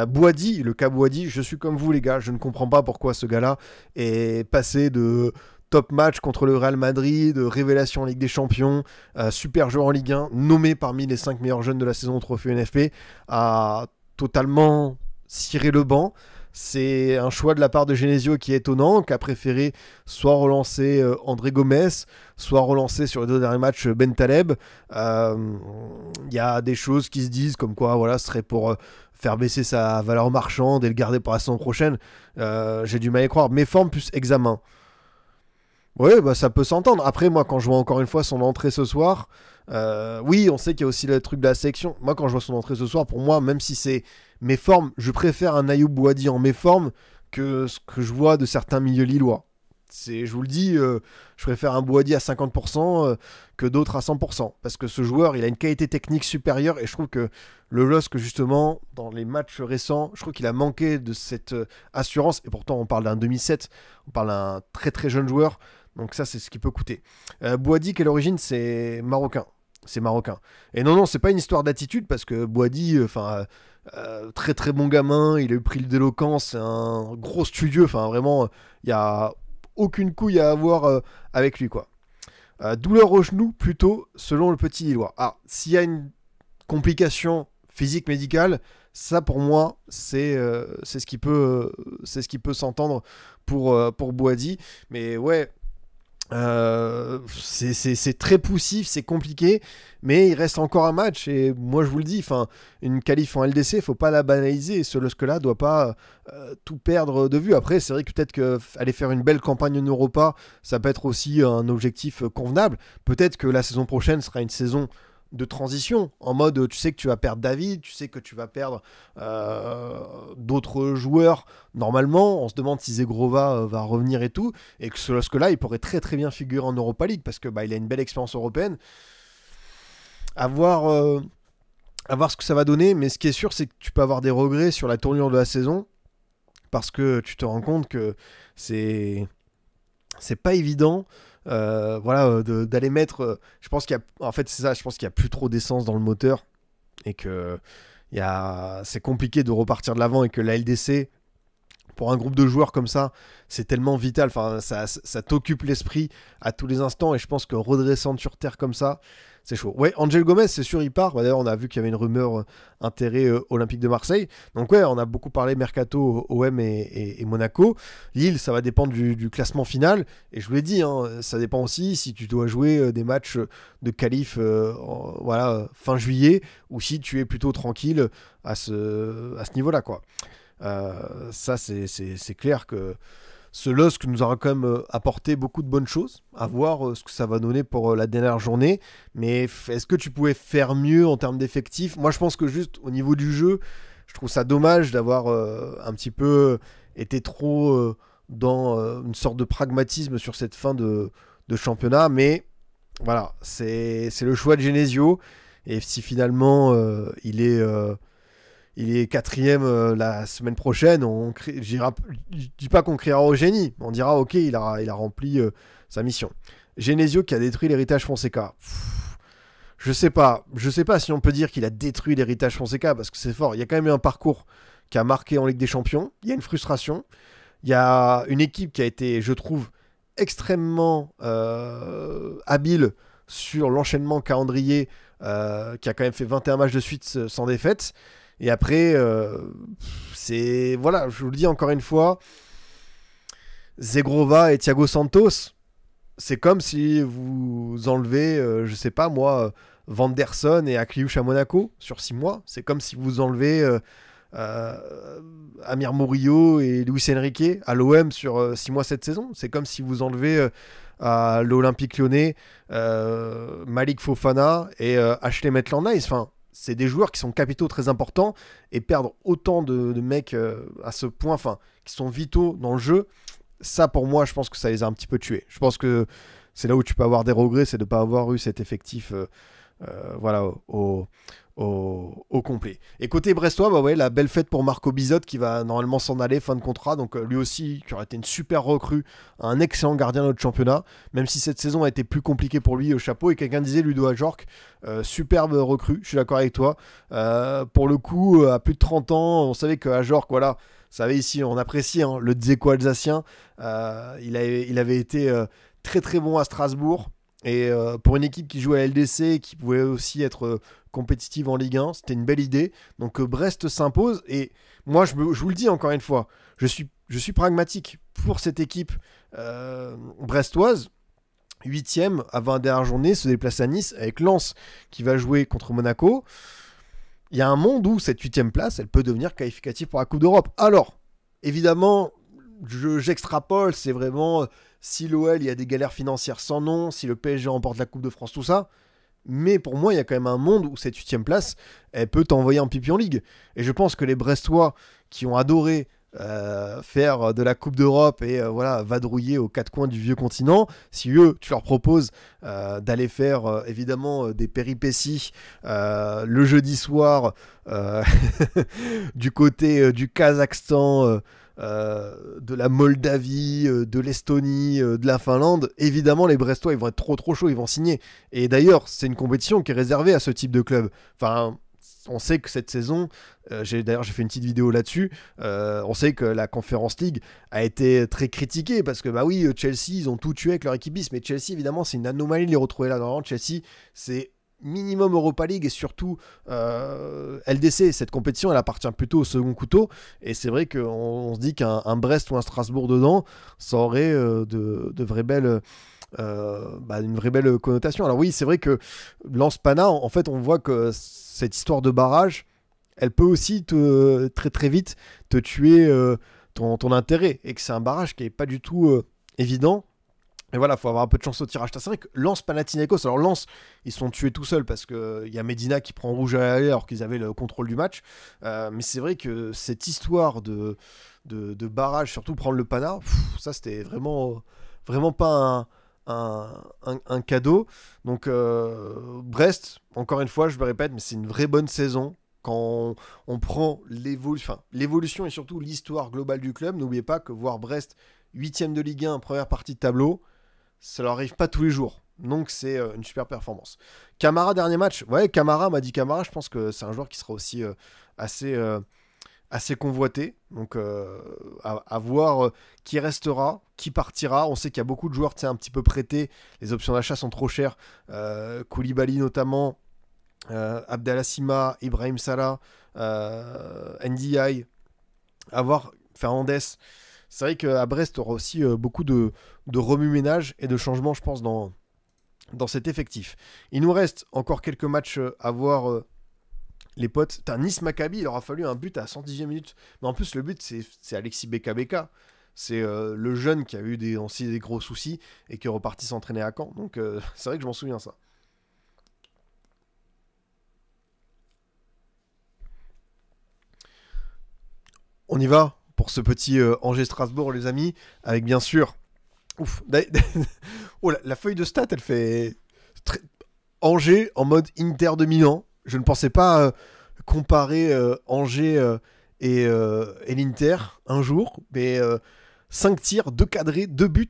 Boadi, le cas Boadi, je suis comme vous les gars, je ne comprends pas pourquoi ce gars-là est passé de top match contre le Real Madrid, de révélation en Ligue des Champions, super joueur en Ligue 1, nommé parmi les 5 meilleurs jeunes de la saison au trophée NFP, à totalement cirer le banc. C'est un choix de la part de Genesio qui est étonnant, qui a préféré soit relancer André Gomes, soit relancer sur les 2 derniers matchs Ben Taleb. Il y a des choses qui se disent comme quoi voilà, ce serait pour faire baisser sa valeur marchande et le garder pour la saison prochaine. J'ai du mal à y croire. Méforme plus examen. Oui, ça peut s'entendre. Après, moi, quand je vois encore une fois son entrée ce soir, oui, on sait qu'il y a aussi le truc de la sélection. Moi, quand je vois son entrée ce soir, pour moi, même si c'est méforme, je préfère un Ayoub Boadi en méforme que ce que je vois de certains milieux lillois. Je vous le dis, je préfère un Boadi à 50% que d'autres à 100%. Parce que ce joueur, il a une qualité technique supérieure et je trouve que le LOSC, justement, dans les matchs récents, je trouve qu'il a manqué de cette assurance. Et pourtant, on parle d'un demi-set, on parle d'un très très jeune joueur. Donc ça, c'est ce qui peut coûter. Boadi, quelle origine? C'est marocain. C'est marocain. Et non, c'est pas une histoire d'attitude parce que Boadi, très très bon gamin, il a eu pris d'éloquence, c'est un gros studieux. Enfin, vraiment, il y a aucune couille à avoir avec lui, quoi. Douleur au genou, plutôt, selon le petit Lillois. Ah, s'il y a une complication physique médicale, Ça, pour moi, c'est ce qui peut s'entendre pour Boadi. Mais ouais, c'est très poussif, c'est compliqué, mais il reste encore un match. Et moi, je vous le dis, une qualif en LDC, faut pas la banaliser. Ce LOSC-là doit pas tout perdre de vue. Après, c'est vrai que peut-être qu'aller faire une belle campagne en Europa, ça peut être aussi un objectif convenable. Peut-être que la saison prochaine sera une saison de transition, en mode tu sais que tu vas perdre David, tu sais que tu vas perdre d'autres joueurs. Normalement, on se demande si Zegrova va revenir et tout, et que ce LOSC-là, il pourrait très très bien figurer en Europa League, parce que il a une belle expérience européenne. À voir ce que ça va donner, mais ce qui est sûr, c'est que tu peux avoir des regrets sur la tournure de la saison, parce que tu te rends compte que c'est pas évident d'aller mettre je pense qu'il y a en fait c'est ça, je pense qu'il y a plus trop d'essence dans le moteur, et que c'est compliqué de repartir de l'avant, et que la LDC, pour un groupe de joueurs comme ça, c'est tellement vital, ça t'occupe l'esprit à tous les instants, et je pense que redescendre sur terre comme ça, c'est chaud. Ouais, Angel Gomez, c'est sûr, il part. D'ailleurs, on a vu qu'il y avait une rumeur intérêt Olympique de Marseille. Donc ouais, on a beaucoup parlé Mercato, OM et Monaco. Lille, ça va dépendre du classement final. Et je vous l'ai dit, ça dépend aussi si tu dois jouer des matchs de qualif fin juillet, ou si tu es plutôt tranquille à ce niveau-là, quoi. Ça, c'est clair que ce LOSC nous aura quand même apporté beaucoup de bonnes choses. À voir ce que ça va donner pour la dernière journée. Mais est-ce que tu pouvais faire mieux en termes d'effectifs ? Moi, je pense que juste au niveau du jeu, je trouve ça dommage d'avoir un petit peu été trop dans une sorte de pragmatisme sur cette fin de championnat. Mais voilà, c'est le choix de Genesio. Et si finalement il est quatrième la semaine prochaine, je dis pas qu'on criera au génie, on dira ok, il a rempli sa mission. Genesio qui a détruit l'héritage Fonseca. Je sais pas si on peut dire qu'il a détruit l'héritage Fonseca, parce que c'est fort. Il y a quand même eu un parcours qui a marqué en Ligue des Champions. Il y a une frustration. Il y a une équipe qui a été, je trouve, extrêmement habile sur l'enchaînement calendrier, qui a quand même fait 21 matchs de suite sans défaite. Et après, voilà, je vous le dis encore une fois, Zegrova et Thiago Santos, c'est comme si vous enlevez, je sais pas moi, Vanderson et Akliouche à Monaco sur 6 mois. C'est comme si vous enlevez Amir Murillo et Luis Enrique à l'OM sur 6 mois cette saison. C'est comme si vous enlevez à l'Olympique Lyonnais Malik Fofana et Ashley Maitland-Niles. Enfin, c'est des joueurs qui sont capitaux très importants, et perdre autant de mecs à ce point, qui sont vitaux dans le jeu, ça pour moi, je pense que ça les a un petit peu tués. Je pense que c'est là où tu peux avoir des regrets, c'est de ne pas avoir eu cet effectif au complet. Et côté brestois, la belle fête pour Marco Bizot qui va normalement s'en aller, fin de contrat. Donc lui aussi, qui aurait été une super recrue, un excellent gardien de notre championnat, même si cette saison a été plus compliquée pour lui, au chapeau. Et quelqu'un disait Ludo Ajorc, superbe recrue, je suis d'accord avec toi. Pour le coup, à plus de 30 ans, on savait que Ajorc, vous savez ici, on apprécie le Dzeko alsacien. Il avait été très très bon à Strasbourg. Et pour une équipe qui joue à LDC, qui pouvait aussi être compétitive en Ligue 1, c'était une belle idée. Donc Brest s'impose. Et moi, je vous le dis encore une fois, je suis pragmatique pour cette équipe brestoise. 8ème avant la dernière journée, se déplace à Nice avec Lens qui va jouer contre Monaco. Il y a un monde où cette 8ème place, elle peut devenir qualificative pour la Coupe d'Europe. Alors, évidemment, j'extrapole, c'est vraiment si l'OL, il y a des galères financières sans nom, si le PSG remporte la Coupe de France, tout ça. Mais pour moi, il y a quand même un monde où cette 8ème place, elle peut t'envoyer en pipi en Ligue. Et je pense que les Brestois qui ont adoré faire de la Coupe d'Europe et vadrouiller aux 4 coins du vieux continent, si eux, tu leur proposes d'aller faire évidemment des péripéties le jeudi soir du côté du Kazakhstan, de la Moldavie, de l'Estonie, de la Finlande, évidemment les Brestois ils vont être trop chauds, ils vont signer. Et d'ailleurs c'est une compétition qui est réservée à ce type de club. Enfin, on sait que cette saison, j'ai fait une petite vidéo là-dessus, on sait que la Conference League a été très critiquée parce que Chelsea ils ont tout tué avec leur équipisme, mais Chelsea évidemment c'est une anomalie de les retrouver là. Normalement Chelsea c'est minimum Europa League et surtout LDC. Cette compétition, elle appartient plutôt au second couteau. Et c'est vrai qu'on se dit qu'un Brest ou un Strasbourg dedans, ça aurait de vraies belles... une vraie belle connotation. Alors oui, c'est vrai que Lens Pana, en fait, on voit que cette histoire de barrage, elle peut aussi très très vite te tuer ton intérêt, et que c'est un barrage qui est pas du tout évident. Et voilà, il faut avoir un peu de chance au tirage. C'est vrai que Lens Panathinaikos, alors Lens, ils sont tués tout seuls parce qu'il y a Medina qui prend rouge à l'aller alors qu'ils avaient le contrôle du match. Mais c'est vrai que cette histoire de barrage, surtout prendre le Pana, ça c'était vraiment pas un cadeau. Donc Brest, encore une fois, je me répète, mais c'est une vraie bonne saison. Quand on prend l'évolution et surtout l'histoire globale du club, n'oubliez pas que voir Brest 8ème de Ligue 1, première partie de tableau, ça leur arrive pas tous les jours. Donc c'est une super performance. Camara, dernier match. Ouais, Camara, m'a dit Camara, je pense que c'est un joueur qui sera aussi assez convoité. Donc à voir qui restera, qui partira. On sait qu'il y a beaucoup de joueurs un petit peu prêtés. Les options d'achat sont trop chères. Koulibaly notamment, Abdallah Sima, Ibrahim Salah, NDI, à voir Fernandez. C'est vrai qu'à Brest, il y aura aussi beaucoup de remue-ménage et de changements, je pense, dans cet effectif. Il nous reste encore quelques matchs à voir, les potes. Nice-Maccabi, il aura fallu un but à 110e minute. Mais en plus, le but, c'est Alexis Beka. C'est le jeune qui a eu aussi des gros soucis et qui est reparti s'entraîner à Caen. Donc c'est vrai que je m'en souviens, ça. On y va pour ce petit Angers-Strasbourg, les amis, avec bien sûr... Ouf. Oh, la feuille de stats, elle fait... Angers en mode Inter de Milan. Je ne pensais pas comparer Angers et l'Inter un jour, mais 5 tirs, 2 cadrés, 2 buts,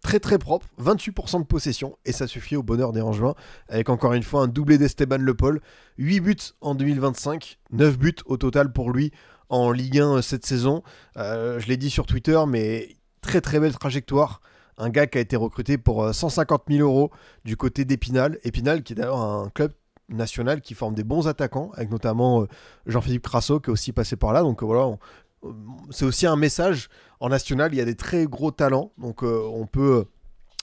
très très propre, 28% de possession, et ça suffit au bonheur des Angevins, avec encore une fois un doublé d'Esteban Le Paul, 8 buts en 2025, 9 buts au total pour lui en Ligue 1 cette saison. Je l'ai dit sur Twitter, mais très très belle trajectoire. Un gars qui a été recruté pour 150 000 euros du côté d'Épinal. Épinal qui est d'ailleurs un club national qui forme des bons attaquants, avec notamment Jean-Philippe Crasso qui est aussi passé par là. Donc voilà, c'est aussi un message. En national, il y a des très gros talents. Donc on peut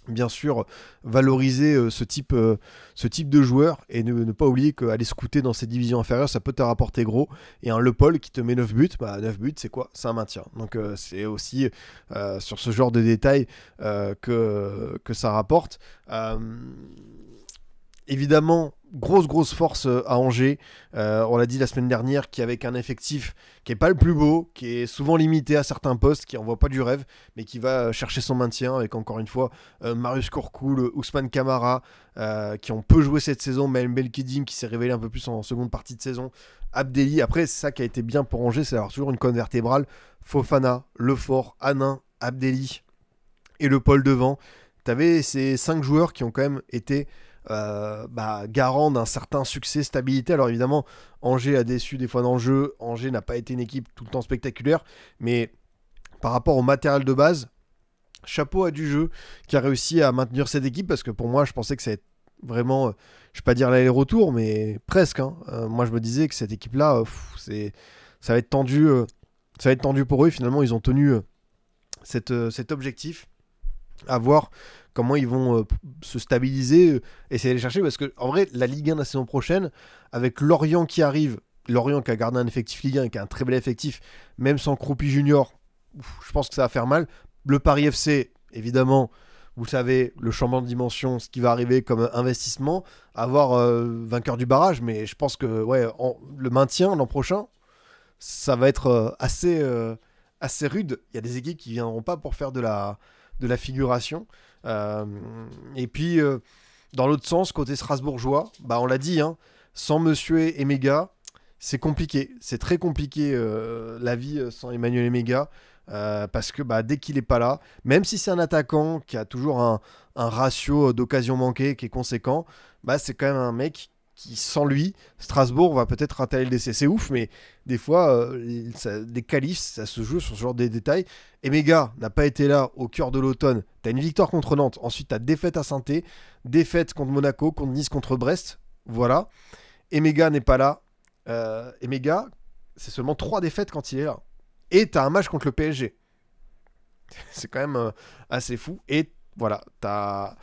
bien sûr valoriser ce type de joueur et ne pas oublier qu'aller scouter dans ces divisions inférieures, ça peut te rapporter gros. Et un Le Paul qui te met 9 buts, 9 buts c'est quoi? C'est un maintien. Donc c'est aussi sur ce genre de détails que ça rapporte. Évidemment, grosse force à Angers. On l'a dit la semaine dernière, qui avec un effectif qui est pas le plus beau, qui est souvent limité à certains postes, qui envoie pas du rêve, mais qui va chercher son maintien avec encore une fois Marius Kourkoul, Ousmane Camara, qui ont peu joué cette saison, même Belkidim qui s'est révélé un peu plus en seconde partie de saison, Abdelli. Après, c'est ça qui a été bien pour Angers, c'est d'avoir toujours une colonne vertébrale. Fofana, Lefort, Hanin, Abdelli et Le Paul devant. T'avais ces 5 joueurs qui ont quand même été garant d'un certain succès, stabilité. Alors évidemment, Angers a déçu des fois dans le jeu. Angers n'a pas été une équipe tout le temps spectaculaire, mais par rapport au matériel de base, chapeau à du jeu qui a réussi à maintenir cette équipe, parce que pour moi, je pensais que ça allait être vraiment, je vais pas dire l'aller-retour, mais presque. Moi, je me disais que cette équipe-là, ça va être tendu. Ça va être tendu pour eux. Finalement, ils ont tenu cet objectif. À voir comment ils vont se stabiliser, essayer de les chercher, parce que en vrai, la Ligue 1 de la saison prochaine, avec Lorient qui arrive, Lorient qui a gardé un effectif Ligue 1 et qui a un très bel effectif, même sans Croupi Junior, je pense que ça va faire mal. Le Paris FC, évidemment, vous savez, le changement de dimension, ce qui va arriver comme investissement, avoir vainqueur du barrage, mais je pense que le maintien l'an prochain, ça va être assez rude. Il y a des équipes qui ne viendront pas pour faire de la figuration. Et puis, dans l'autre sens, côté strasbourgeois, on l'a dit, sans Monsieur Emega, c'est compliqué. C'est très compliqué la vie sans Emmanuel Emega. Parce que dès qu'il n'est pas là, même si c'est un attaquant qui a toujours un ratio d'occasion manquée qui est conséquent, c'est quand même un mec qui, sans lui, Strasbourg va peut-être rater le LDC. C'est ouf, mais des fois, des qualifs, ça se joue sur ce genre de détails. Emega n'a pas été là au cœur de l'automne. T'as une victoire contre Nantes, ensuite t'as défaite à Saint-Étienne, défaite contre Monaco, contre Nice, contre Brest. Voilà. Emega n'est pas là. Emega, c'est seulement 3 défaites quand il est là. Et t'as un match contre le PSG. C'est quand même assez fou. Et voilà, t'as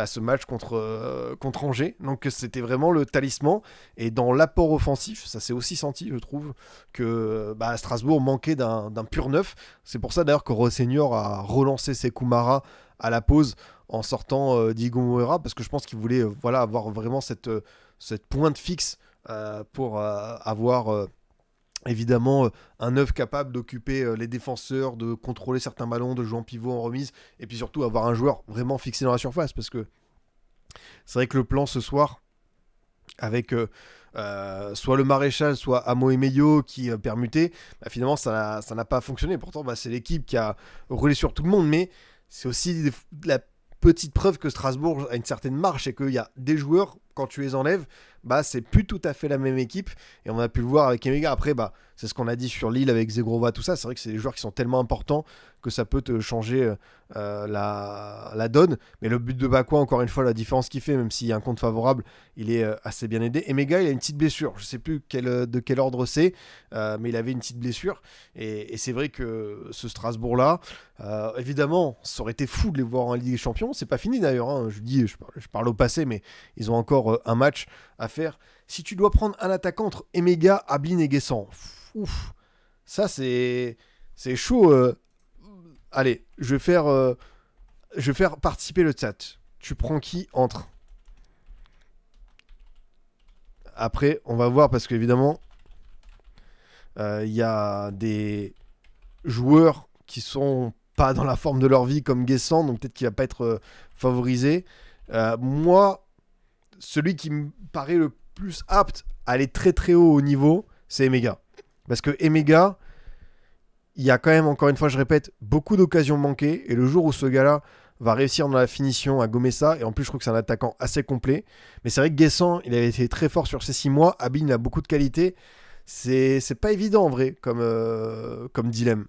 ce match contre Angers. Donc c'était vraiment le talisman. Et dans l'apport offensif, ça s'est aussi senti, je trouve, que Strasbourg manquait d'un pur neuf. C'est pour ça d'ailleurs que Rosseignor a relancé Sekou Mara à la pause en sortant Diego Moreira, parce que je pense qu'il voulait avoir vraiment cette pointe fixe pour avoir évidemment un neuf capable d'occuper les défenseurs, de contrôler certains ballons, de jouer en pivot en remise, et puis surtout avoir un joueur vraiment fixé dans la surface, parce que c'est vrai que le plan ce soir, avec soit le maréchal, soit Amo et Meyo qui permutaient, finalement ça n'a pas fonctionné. Pourtant c'est l'équipe qui a roulé sur tout le monde, mais c'est aussi la petite preuve que Strasbourg a une certaine marche et qu'il y a des joueurs, quand tu les enlèves, c'est plus tout à fait la même équipe. Et on a pu le voir avec Emega. Après, c'est ce qu'on a dit sur Lille avec Zegrova, tout ça. C'est vrai que c'est des joueurs qui sont tellement importants que ça peut te changer la donne. Mais le but de Bakwa, encore une fois, la différence qu'il fait, même s'il y a un compte favorable, il est assez bien aidé. Emega, il a une petite blessure. Je ne sais plus de quel ordre c'est, mais il avait une petite blessure. Et c'est vrai que ce Strasbourg-là, évidemment, ça aurait été fou de les voir en Ligue des Champions. C'est pas fini d'ailleurs. Hein. Je parle au passé, mais ils ont encore un match à faire. Si tu dois prendre un attaquant entre Emega, Ablin et Guessant, ouf, ça c'est chaud. Allez, je vais faire participer le chat. Tu prends qui entre? Après, on va voir parce qu'évidemment, il y a des joueurs qui sont pas dans la forme de leur vie comme Guessant, donc peut-être qu'il va pas être favorisé. Moi, celui qui me paraît le plus apte à aller très très haut au niveau, c'est Emega. Parce que Emega, il y a quand même, encore une fois, je répète, beaucoup d'occasions manquées. Et le jour où ce gars-là va réussir dans la finition à gommer ça, et en plus, je trouve que c'est un attaquant assez complet. Mais c'est vrai que Guessant, il avait été très fort sur ces 6 mois. Abin, il a beaucoup de qualité. C'est pas évident en vrai comme dilemme.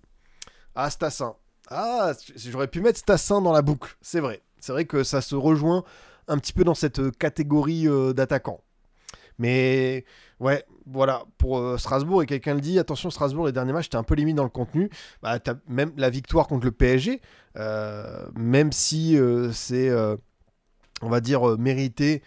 Ah, Stassin. Ah, j'aurais pu mettre Stassin dans la boucle. C'est vrai. C'est vrai que ça se rejoint un petit peu dans cette catégorie d'attaquants. Mais ouais, voilà, pour Strasbourg, et quelqu'un le dit, attention, Strasbourg, les derniers matchs, t'es un peu limite dans le contenu. T'as même la victoire contre le PSG, même si c'est, on va dire, mérité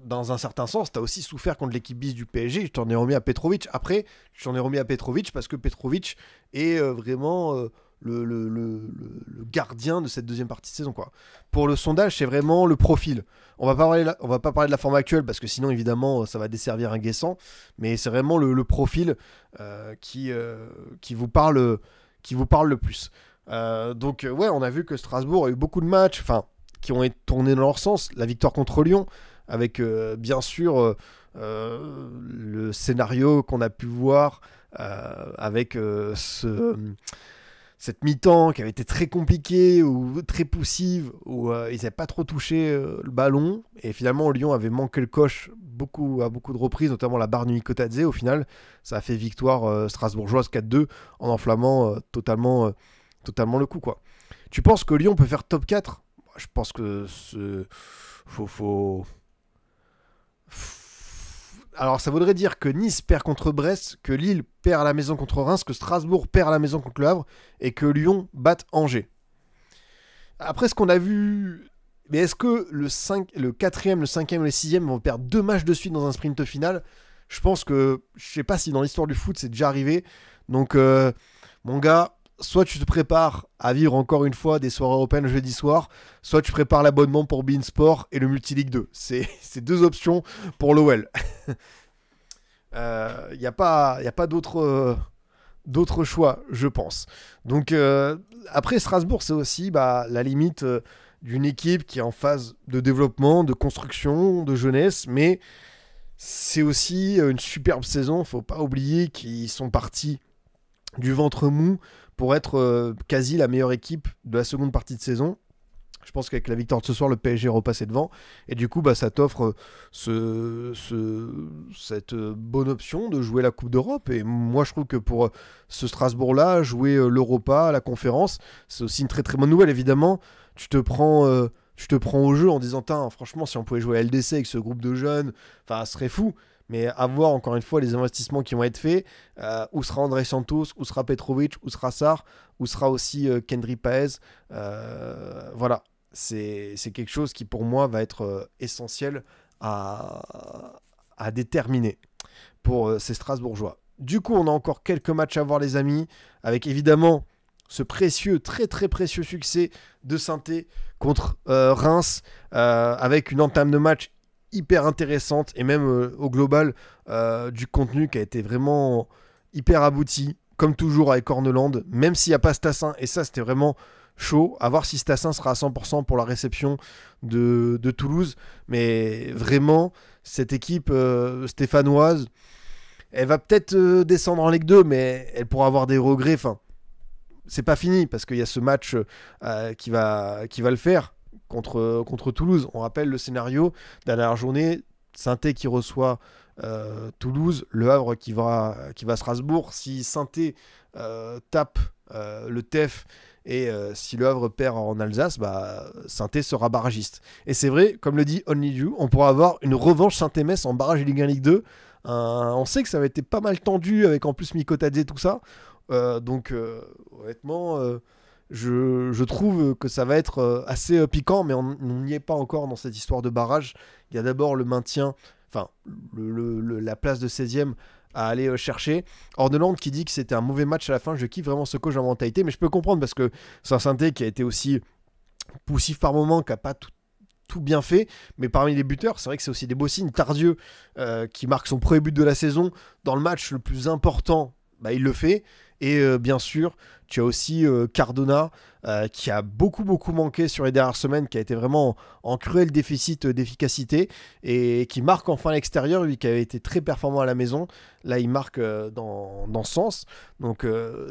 dans un certain sens, t'as aussi souffert contre l'équipe bis du PSG, je t'en ai remis à Petrovic. Après, je t'en ai remis à Petrovic parce que Petrovic est vraiment le gardien de cette deuxième partie de saison, quoi. Pour le sondage, c'est vraiment le profil. On va pas parler de la forme actuelle parce que sinon, évidemment, ça va desservir un Guessant. Mais c'est vraiment le profil qui vous parle le plus. Donc, ouais, on a vu que Strasbourg a eu beaucoup de matchs, qui ont été tournés dans leur sens. La victoire contre Lyon, avec bien sûr le scénario qu'on a pu voir avec cette mi-temps qui avait été très compliquée ou très poussive, où ils n'avaient pas trop touché le ballon, et finalement Lyon avait manqué le coche à beaucoup de reprises, notamment la barre de Nikotadze. Au final, ça a fait victoire strasbourgeoise 4-2 en enflammant totalement le coup, quoi. Tu penses que Lyon peut faire top 4? Je pense que faut... Alors ça voudrait dire que Nice perd contre Brest, que Lille perd à la maison contre Reims, que Strasbourg perd à la maison contre Le Havre et que Lyon batte Angers. Après ce qu'on a vu, mais est-ce que le 4e, le 5e et le 6e vont perdre 2 matchs de suite dans un sprint final? Je pense que, je sais pas si dans l'histoire du foot c'est déjà arrivé. Donc mon gars, soit tu te prépares à vivre encore une fois des soirées européennes jeudi soir, soit tu prépares l'abonnement pour beIN Sport et le Multiligue 2. C'est 2 options pour l'OL. Il n'y a pas d'autre choix, je pense. Donc après, Strasbourg, c'est aussi la limite d'une équipe qui est en phase de développement, de construction, de jeunesse, mais c'est aussi une superbe saison. Faut pas oublier qu'ils sont partis du ventre mou pour être quasi la meilleure équipe de la seconde partie de saison. Je pense qu'avec la victoire de ce soir, le PSG est repassé devant. Et du coup, ça t'offre cette bonne option de jouer la Coupe d'Europe. Et moi, je trouve que pour ce Strasbourg-là, jouer l'Europa, la conférence, c'est aussi une très très bonne nouvelle. Évidemment, tu te prends tu te prends au jeu en disant, franchement, si on pouvait jouer à LDC avec ce groupe de jeunes, ce serait fou. Mais à voir encore une fois les investissements qui vont être faits. Où sera André Santos, où sera Petrovic, où sera Sarr, où sera aussi Kendry Paez. Voilà, c'est quelque chose qui pour moi va être essentiel à déterminer pour ces Strasbourgeois. Du coup, on a encore quelques matchs à voir, les amis, avec évidemment ce précieux, très très précieux succès de Saint-Étienne contre Reims, avec une entame de match hyper intéressante et même au global du contenu qui a été vraiment hyper abouti, comme toujours avec Orneland, même s'il n'y a pas Stassin, et ça c'était vraiment chaud, à voir si Stassin sera à 100% pour la réception de Toulouse, mais vraiment cette équipe stéphanoise, elle va peut-être descendre en Ligue 2, mais elle pourra avoir des regrets, c'est pas fini, parce qu'il y a ce match qui va le faire, contre Toulouse. On rappelle le scénario, dernière journée, Saint-Étienne qui reçoit Toulouse, Le Havre qui va à Strasbourg. Si Saint-Étienne tape le TEF et si Le Havre perd en Alsace, Saint-Étienne sera barragiste. Et c'est vrai, comme le dit Only You, on pourra avoir une revanche Saint-Étienne-Metz en barrage Ligue 1 Ligue 2. On sait que ça avait été pas mal tendu avec en plus Mikotadze et tout ça. Donc honnêtement... Je trouve que ça va être assez piquant, mais on n'y est pas encore dans cette histoire de barrage. Il y a d'abord le maintien, la place de 16e à aller chercher. Orneland qui dit que c'était un mauvais match à la fin. Je kiffe vraiment ce coach en mentalité, mais je peux comprendre parce que c'est un Saint-Étienne qui a été aussi poussif par moment, qui n'a pas tout bien fait, mais parmi les buteurs, c'est vrai que c'est aussi des beaux signes. Tardieu qui marque son premier but de la saison dans le match le plus important, il le fait. Et bien sûr, tu as aussi Cardona qui a beaucoup manqué sur les dernières semaines, qui a été vraiment en cruel déficit d'efficacité et qui marque enfin à l'extérieur, lui qui avait été très performant à la maison. Là, il marque dans ce sens. Donc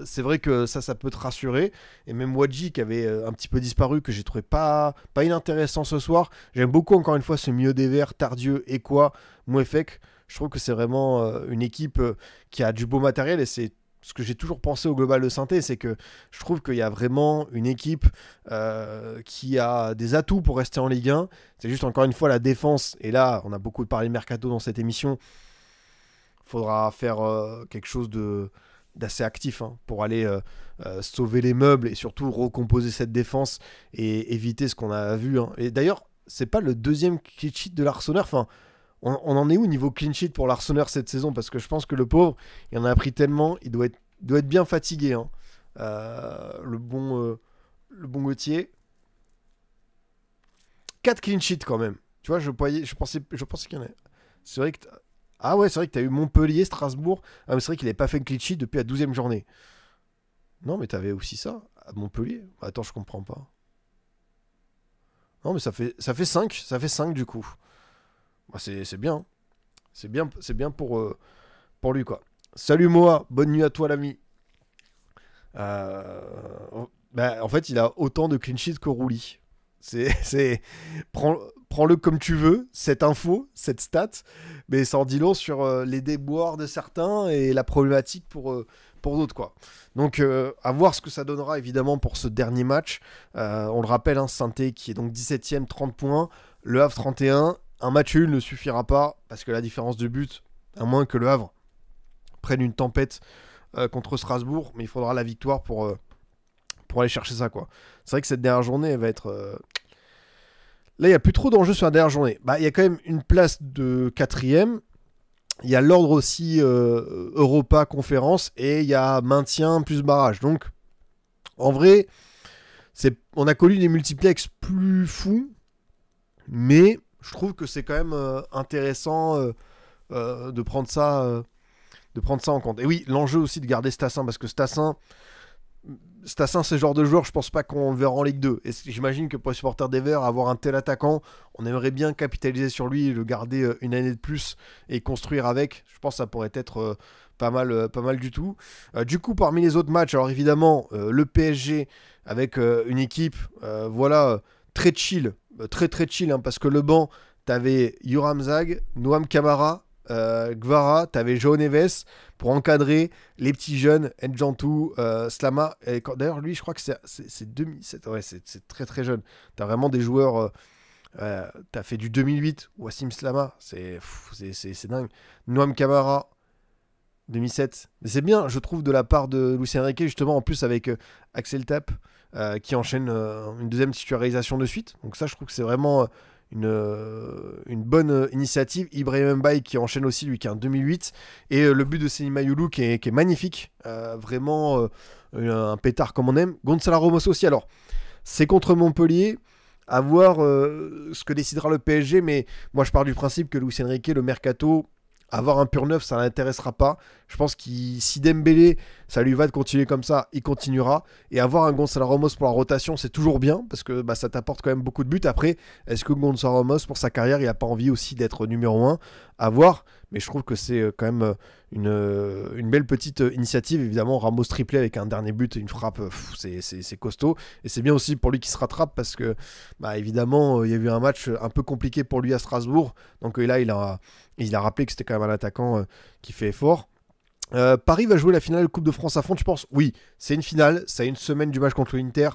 c'est vrai que ça peut te rassurer. Et même Wadji qui avait un petit peu disparu, que j'ai trouvé pas inintéressant ce soir. J'aime beaucoup encore une fois ce milieu des Verts, Tardieu, Ekwa, Mouefek. Je trouve que c'est vraiment une équipe qui a du beau matériel et c'est ce que j'ai toujours pensé au global de Saint-Étienne, c'est que je trouve qu'il y a vraiment une équipe qui a des atouts pour rester en Ligue 1. C'est juste encore une fois la défense. Et là, on a beaucoup parlé de mercato dans cette émission. Il faudra faire quelque chose d'assez actif pour aller sauver les meubles et surtout recomposer cette défense et éviter ce qu'on a vu. Et d'ailleurs, c'est pas le deuxième clean sheet de l'Arseneur. On en est où niveau clean sheet pour l'Arseneur cette saison? Parce que je pense que le pauvre, il en a pris tellement, il doit être bien fatigué. Le bon Gauthier. 4 clean sheets quand même. Tu vois, je pensais qu'il y en a. C'est vrai que ah ouais, c'est vrai que tu as eu Montpellier, Strasbourg. Ah, mais c'est vrai qu'il n'avait pas fait une clean sheet depuis la 12e journée. Non, mais tu avais aussi ça à Montpellier. Attends, je comprends pas. Non, mais ça fait 5. Ça fait 5 du coup. C'est bien. C'est bien pour lui, quoi. Salut Moa, bonne nuit à toi l'ami. En fait, il a autant de clean sheets que Rouli. Prends-le comme tu veux, cette info, cette stat, mais ça en dit long sur les déboires de certains et la problématique pour d'autres, quoi. Donc, à voir ce que ça donnera, évidemment, pour ce dernier match. On le rappelle, Saint-Étienne qui est donc 17ème, 30 points, Le Havre 31. Un match nul ne suffira pas, parce que la différence de but, à moins que Le Havre prenne une tempête contre Strasbourg, mais il faudra la victoire pour aller chercher ça, quoi. C'est vrai que cette dernière journée, elle va être... Là, il n'y a plus trop d'enjeux sur la dernière journée. Il y a quand même une place de 4ème. Il y a l'ordre aussi Europa Conférence, et il y a maintien plus barrage. Donc, en vrai, on a connu des multiplex plus fous, mais... Je trouve que c'est quand même intéressant de prendre ça en compte. Et oui, l'enjeu aussi de garder Stassin, parce que Stassin, c'est le genre de joueur, je pense pas qu'on le verra en Ligue 2. Et j'imagine que pour les supporters des Verts, avoir un tel attaquant, on aimerait bien capitaliser sur lui, le garder une année de plus et construire avec. Je pense que ça pourrait être pas mal du tout. Du coup, parmi les autres matchs, alors évidemment, le PSG avec une équipe, très chill, très chill, parce que le banc, t'avais Yoram Zag, Noam Kamara, Guevara, t'avais João Neves pour encadrer les petits jeunes, Njantou, Slama. D'ailleurs, lui, je crois que c'est 2007. Ouais, c'est très très jeune. T'as vraiment des joueurs. T'as fait du 2008, Wassim Slama, c'est dingue. Noam Camara, 2007. Mais c'est bien, je trouve, de la part de Luis Enrique, justement, en plus avec Axel Tapp, qui enchaîne une deuxième titularisation de suite. Donc ça, je trouve que c'est vraiment une bonne initiative. Ibrahim Mbaye qui enchaîne aussi, lui, qui est en 2008. Et le but de Seny Mayulu qui est magnifique. Vraiment un pétard comme on aime. Gonzalo Ramos aussi. Alors, c'est contre Montpellier. À voir ce que décidera le PSG, mais moi je pars du principe que Luis Enrique, le mercato, avoir un pur neuf, ça l'intéressera pas. Je pense que si Dembélé, ça lui va de continuer comme ça, il continuera. Et avoir un Gonzalo Ramos pour la rotation, c'est toujours bien, parce que ça t'apporte quand même beaucoup de buts. Après, est-ce que Gonzalo Ramos, pour sa carrière, il n'a pas envie aussi d'être numéro 1 ? À voir, mais je trouve que c'est quand même une belle petite initiative. Évidemment, Ramos triplé avec un dernier but, une frappe, c'est costaud. Et c'est bien aussi pour lui qui se rattrape, parce que, évidemment, il y a eu un match un peu compliqué pour lui à Strasbourg. Donc là, il a rappelé que c'était quand même un attaquant qui fait effort. Paris va jouer la finale de Coupe de France à fond, tu penses ? Oui, c'est une finale, c'est une semaine du match contre l'Inter.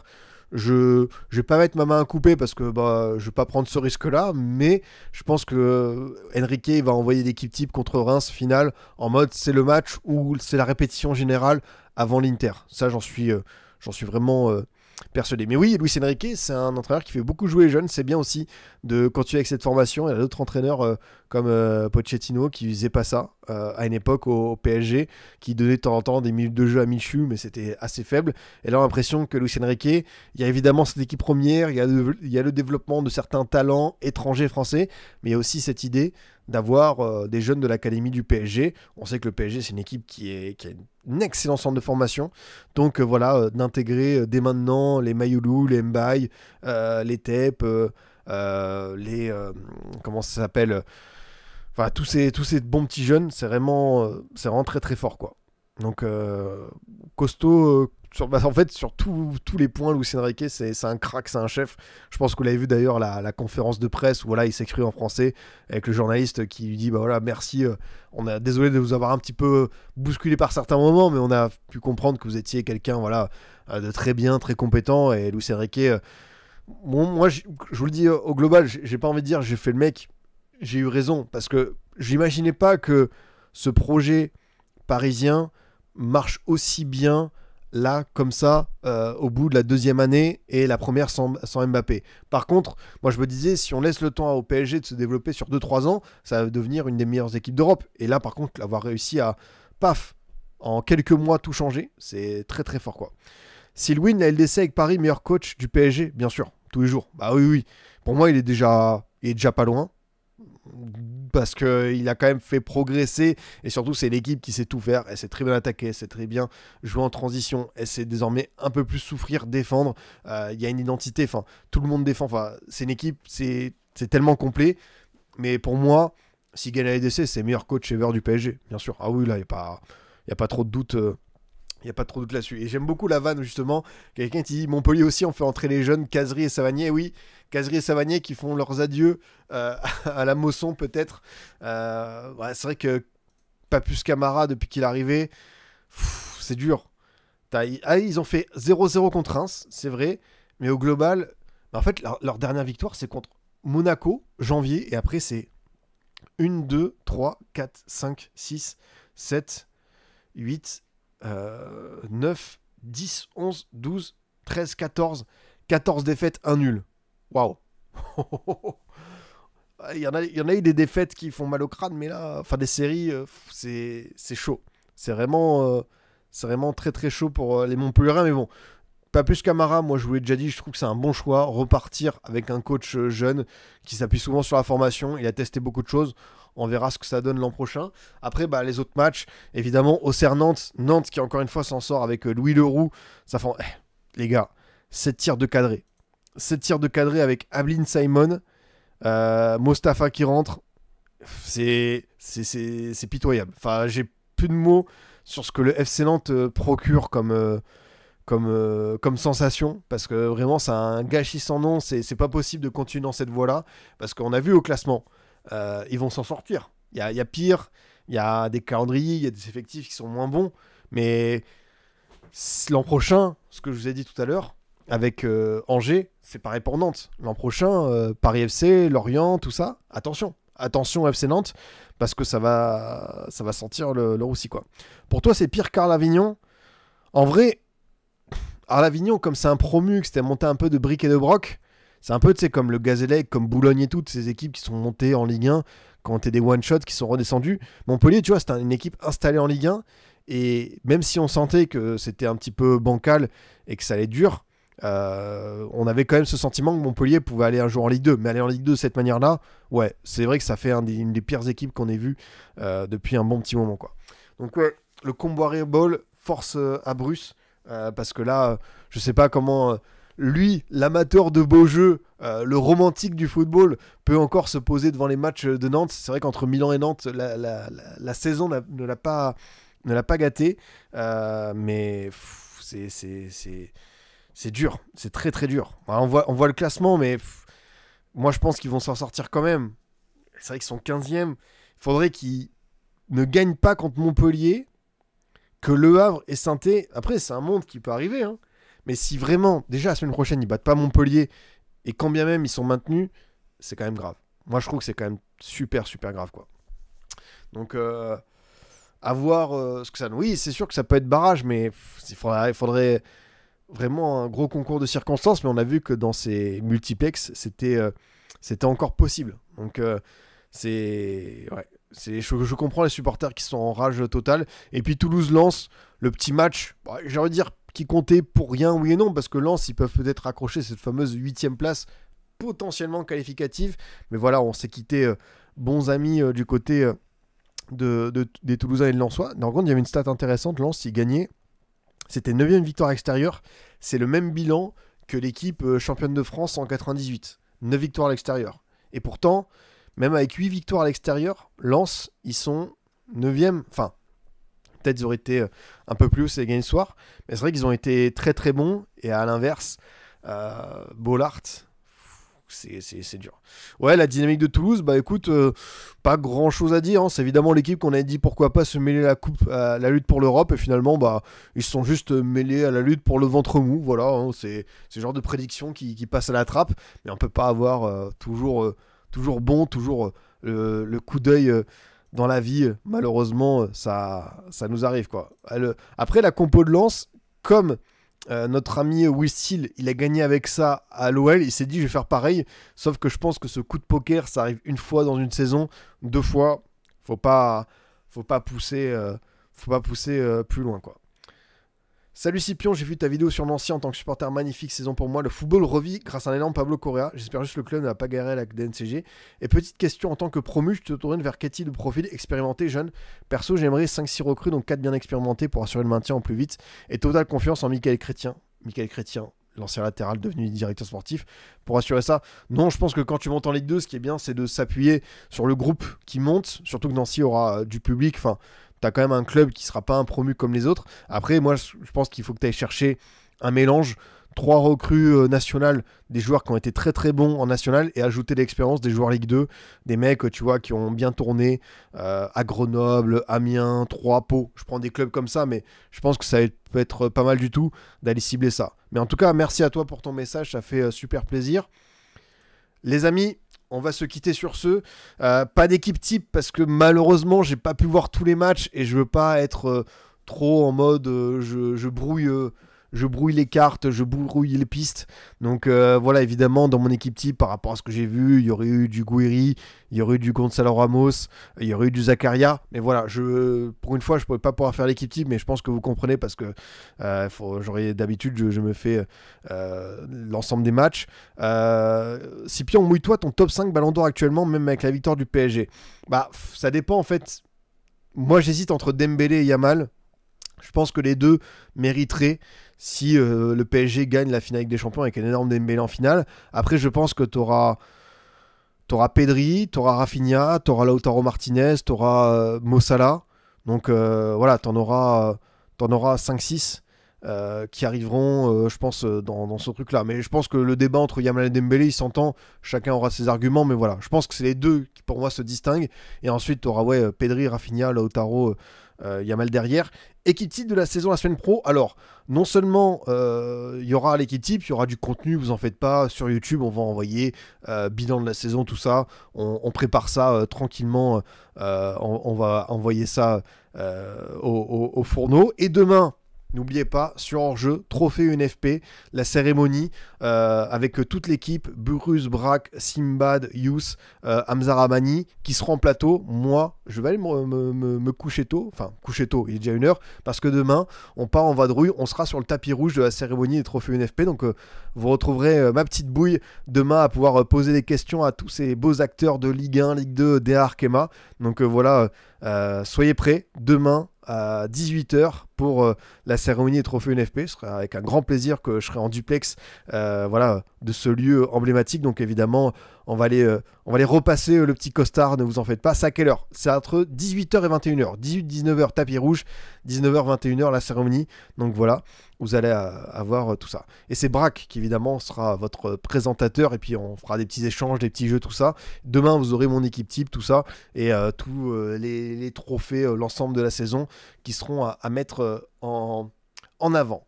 Je vais pas mettre ma main à couper parce que je vais pas prendre ce risque-là, mais je pense que Enrique va envoyer l'équipe type contre Reims finale en mode c'est le match où c'est la répétition générale avant l'Inter. Ça, j'en suis vraiment persuadé. Mais oui, Luis Enrique, c'est un entraîneur qui fait beaucoup jouer les jeunes. C'est bien aussi de continuer avec cette formation. Il y a d'autres entraîneurs comme Pochettino qui faisaient pas ça à une époque au PSG, qui donnait de temps en temps des minutes de jeu à Michu, mais c'était assez faible. Et là, on a l'impression que Luis Enrique, il y a évidemment cette équipe première, il y a le développement de certains talents étrangers français, mais il y a aussi cette idée d'avoir des jeunes de l'académie du PSG. On sait que le PSG, c'est une équipe qui a une excellente centre de formation. Donc voilà, d'intégrer dès maintenant les Mayulu, les Mbaye, les Tep, comment ça s'appelle, enfin tous ces bons petits jeunes, c'est vraiment très très fort, quoi. Donc costaud en fait sur tous les points. Luis Enrique, c'est un crack, c'est un chef. Je pense que vous l'avez vu d'ailleurs la conférence de presse où voilà, il s'écrit en français avec le journaliste qui lui dit voilà, merci, on a désolé de vous avoir un petit peu bousculé par certains moments, mais on a pu comprendre que vous étiez quelqu'un voilà de très bien, très compétent. Et Luis Enrique, moi je vous le dis au global, j'ai pas envie de dire j'ai fait le mec, j'ai eu raison, parce que j'imaginais pas que ce projet parisien marche aussi bien là, comme ça, au bout de la deuxième année et la première sans Mbappé. Par contre, moi je me disais, si on laisse le temps au PSG de se développer sur 2-3 ans, ça va devenir une des meilleures équipes d'Europe. Et là, par contre, l'avoir réussi à, paf, en quelques mois tout changer, c'est très très fort, quoi. S'il win la LDC avec Paris, meilleur coach du PSG, bien sûr, tous les jours. Bah oui, oui. Pour moi, il est déjà pas loin, parce qu'il a quand même fait progresser, et surtout c'est l'équipe qui sait tout faire, elle sait très bien attaquer, elle sait très bien jouer en transition, elle sait désormais un peu plus souffrir, défendre, il y a une identité, enfin tout le monde défend, c'est une équipe, c'est tellement complet. Mais pour moi, s'il gagne la LDC, c'est le meilleur coach ever du PSG, bien sûr. Ah oui, là il n'y a pas trop de doute. Il n'y a pas trop de doute là-dessus. Et j'aime beaucoup la vanne, justement. Quelqu'un qui dit Montpellier aussi, on fait entrer les jeunes, Cazerie et Savanier. Oui, Cazerie et Savanier qui font leurs adieux à la Mosson, peut-être. C'est vrai que Papus Camara, depuis qu'il est arrivé, c'est dur. Ils ont fait 0-0 contre Reims, c'est vrai. Mais au global, en fait, leur dernière victoire, c'est contre Monaco, janvier. Et après, c'est 1, 2, 3, 4, 5, 6, 7, 8... 9, 10, 11, 12, 13, 14 défaites, 1 nul. Waouh. Il y en a eu des défaites qui font mal au crâne, mais là, enfin des séries, c'est chaud. C'est vraiment très très chaud pour les Montpellierins, mais bon. Pas plus Camara, moi je vous l'ai déjà dit, je trouve que c'est un bon choix. Repartir avec un coach jeune qui s'appuie souvent sur la formation, il a testé beaucoup de choses. On verra ce que ça donne l'an prochain. Après, les autres matchs, évidemment, Auxerre-Nantes. Nantes qui, encore une fois, s'en sort avec Louis Leroux. Ça fait... les gars, 7 tirs de cadré. 7 tirs de cadré avec Ablin Simon. Mostafa qui rentre. C'est pitoyable. Enfin, j'ai plus de mots sur ce que le FC Nantes procure comme sensation, parce que vraiment, c'est un gâchis sans nom. C'est pas possible de continuer dans cette voie-là, parce qu'on a vu au classement, ils vont s'en sortir. Il y a pire, il y a des calendriers, il y a des effectifs qui sont moins bons, mais l'an prochain, ce que je vous ai dit tout à l'heure, avec Angers, c'est pareil pour Nantes. L'an prochain, Paris FC, Lorient, tout ça, attention. Attention FC Nantes, parce que ça va sentir le roussi, quoi. Pour toi, c'est pire qu'Arles Avignon. En vrai, Arles Avignon, comme c'est un promu, que c'était monté un peu de briques et de broc, c'est un peu, tu sais, comme le Gazélec, comme Boulogne et toutes ces équipes qui sont montées en Ligue 1, quand t'es des one-shots qui sont redescendus. Montpellier, tu vois, c'était une équipe installée en Ligue 1, et même si on sentait que c'était un petit peu bancal et que ça allait dur, on avait quand même ce sentiment que Montpellier pouvait aller un jour en Ligue 2. Mais aller en Ligue 2 de cette manière-là, ouais, c'est vrai que ça fait une des pires équipes qu'on ait vues depuis un bon petit moment, quoi. Donc ouais, le Comboiré Ball force à Bruce, parce que là, je sais pas comment lui, l'amateur de beaux jeux, le romantique du football, peut encore se poser devant les matchs de Nantes. C'est vrai qu'entre Milan et Nantes, la saison ne l'a pas gâté, mais c'est dur, c'est très très dur. Alors, on voit le classement, mais moi je pense qu'ils vont s'en sortir quand même. C'est vrai qu'ils sont 15e. Il faudrait qu'ils ne gagnent pas contre Montpellier, que Le Havre et Saint-Étienne. Après, c'est un monde qui peut arriver, hein. Mais si vraiment, déjà la semaine prochaine, ils battent pas Montpellier, et quand bien même ils sont maintenus, c'est quand même grave. Moi je trouve que c'est quand même super super grave, quoi. Donc à voir ce que ça. Oui, c'est sûr que ça peut être barrage, mais il faudrait vraiment un gros concours de circonstances, mais on a vu que dans ces multiplex, c'était encore possible. Donc ouais, je comprends les supporters qui sont en rage totale. Et puis Toulouse lance le petit match, j'ai envie de dire qui comptait pour rien, oui et non, parce que Lens, ils peuvent peut-être accrocher cette fameuse 8e place potentiellement qualificative. Mais voilà, on s'est quitté bons amis du côté des Toulousains et de Lensois. Par contre, il y avait une stat intéressante. Lens, il gagnait. C'était 9e victoire extérieure. C'est le même bilan que l'équipe championne de France en 98. 9 victoires à l'extérieur. Et pourtant, même avec 8 victoires à l'extérieur, Lens, ils sont 9e. Enfin, peut-être ils auraient été un peu plus hauts si ils gagné ce soir. Mais c'est vrai qu'ils ont été très très bons. Et à l'inverse, Bollard, c'est dur. Ouais, la dynamique de Toulouse, bah écoute, pas grand chose à dire, hein. C'est évidemment l'équipe qu'on avait dit pourquoi pas se mêler à la lutte pour l'Europe, et finalement, bah, ils se sont juste mêlés à la lutte pour le ventre mou. Voilà, hein. C'est le genre de prédiction qui passe à la trappe, mais on peut pas avoir toujours bon, toujours le coup d'œil dans la vie. Malheureusement, ça nous arrive, quoi. Après, la compo de Lens, comme notre ami Will Steele, il a gagné avec ça à l'OL, il s'est dit je vais faire pareil, sauf que je pense que ce coup de poker, ça arrive une fois dans une saison, 2 fois, faut pas pousser plus loin, quoi. Salut Scipion, j'ai vu ta vidéo sur Nancy en tant que supporter, magnifique saison pour moi. Le football revit grâce à un énorme Pablo Correa. J'espère juste que le club ne va pas garer à la DNCG. Et petite question, en tant que promu, je te tourne vers quel type de profil expérimenté, jeune? Perso, j'aimerais 5-6 recrues, donc 4 bien expérimentés pour assurer le maintien en plus vite. Et totale confiance en Michael Chrétien. L'ancien latéral devenu directeur sportif, pour assurer ça. Non, je pense que quand tu montes en Ligue 2, ce qui est bien, c'est de s'appuyer sur le groupe qui monte, surtout que Nancy aura du public. Enfin, t'as quand même un club qui sera pas un promu comme les autres. Après, moi, je pense qu'il faut que tu ailles chercher un mélange. 3 recrues nationales, des joueurs qui ont été très très bons en national, et ajouter l'expérience des joueurs Ligue 2, des mecs, tu vois, qui ont bien tourné à Grenoble, Amiens, Troyes, Pau. Je prends des clubs comme ça, mais je pense que ça peut être pas mal du tout d'aller cibler ça. Mais en tout cas, merci à toi pour ton message, ça fait super plaisir. Les amis, on va se quitter sur ce. Pas d'équipe type parce que malheureusement, j'ai pas pu voir tous les matchs et je veux pas être trop en mode je brouille les cartes, je brouille les pistes. Donc voilà, évidemment, dans mon équipe type, par rapport à ce que j'ai vu, il y aurait eu du Guiri, il y aurait eu du Gonzalo Ramos, il y aurait eu du Zakaria. Mais voilà, pour une fois, je ne pourrais pas pouvoir faire l'équipe type, mais je pense que vous comprenez parce que d'habitude, je me fais l'ensemble des matchs. Scipion, mouille-toi ton top 5 Ballon d'Or actuellement, même avec la victoire du PSG. Bah, ça dépend en fait. Moi, j'hésite entre Dembélé et Yamal. Je pense que les deux mériteraient si le PSG gagne la finale avec des champions avec un énorme Dembélé en finale. Après, je pense que t'auras Pedri, t'auras Rafinha, t'auras Lautaro Martinez, t'auras Mo Salah. Donc voilà, t'en auras 5-6. qui arriveront, je pense, dans ce truc-là. Mais je pense que le débat entre Yamal et Dembélé, il s'entend, chacun aura ses arguments, mais voilà, je pense que c'est les deux qui pour moi se distinguent. Et ensuite, tu auras Pedri, Rafinha, Lautaro, Yamal derrière. Équipe type de la saison la semaine pro. Alors, non seulement il y aura l'équipe type, il y aura du contenu, vous en faites pas. Sur YouTube, on va envoyer bilan de la saison, tout ça. On prépare ça tranquillement. On va envoyer ça au fourneau. Et demain, n'oubliez pas, sur hors-jeu, trophée UNFP, la cérémonie avec toute l'équipe, Burus, Braque, Simbad, Yous, Hamza Ramani, qui seront en plateau. Moi, je vais aller me coucher tôt, enfin coucher tôt, il est déjà 1h, parce que demain, on part en vadrouille, on sera sur le tapis rouge de la cérémonie des trophées UNFP, donc vous retrouverez ma petite bouille demain à pouvoir poser des questions à tous ces beaux acteurs de Ligue 1, Ligue 2, DA Arkema. Donc voilà, soyez prêts, demain, à 18h pour la cérémonie des trophées UNFP. Ce sera avec un grand plaisir que je serai en duplex voilà, de ce lieu emblématique. Donc évidemment, on va aller repasser le petit costard, ne vous en faites pas. C'est à quelle heure? C'est entre 18h et 21h. 18-19h tapis rouge, 19h 21h la cérémonie. Donc voilà, vous allez avoir tout ça. Et c'est Braque qui évidemment sera votre présentateur, et puis on fera des petits échanges, des petits jeux, tout ça. Demain, vous aurez mon équipe type, tout ça, et tous les trophées, l'ensemble de la saison qui seront à mettre en avant.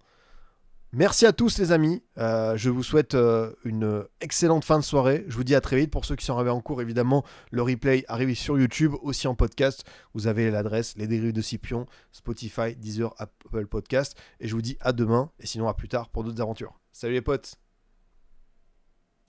Merci à tous les amis, je vous souhaite une excellente fin de soirée, je vous dis à très vite. Pour ceux qui sont arrivés en cours, évidemment, le replay arrive sur YouTube, aussi en podcast, vous avez l'adresse, les dérives de Scipion, Spotify, Deezer, Apple Podcast, et je vous dis à demain, et sinon à plus tard pour d'autres aventures. Salut les potes!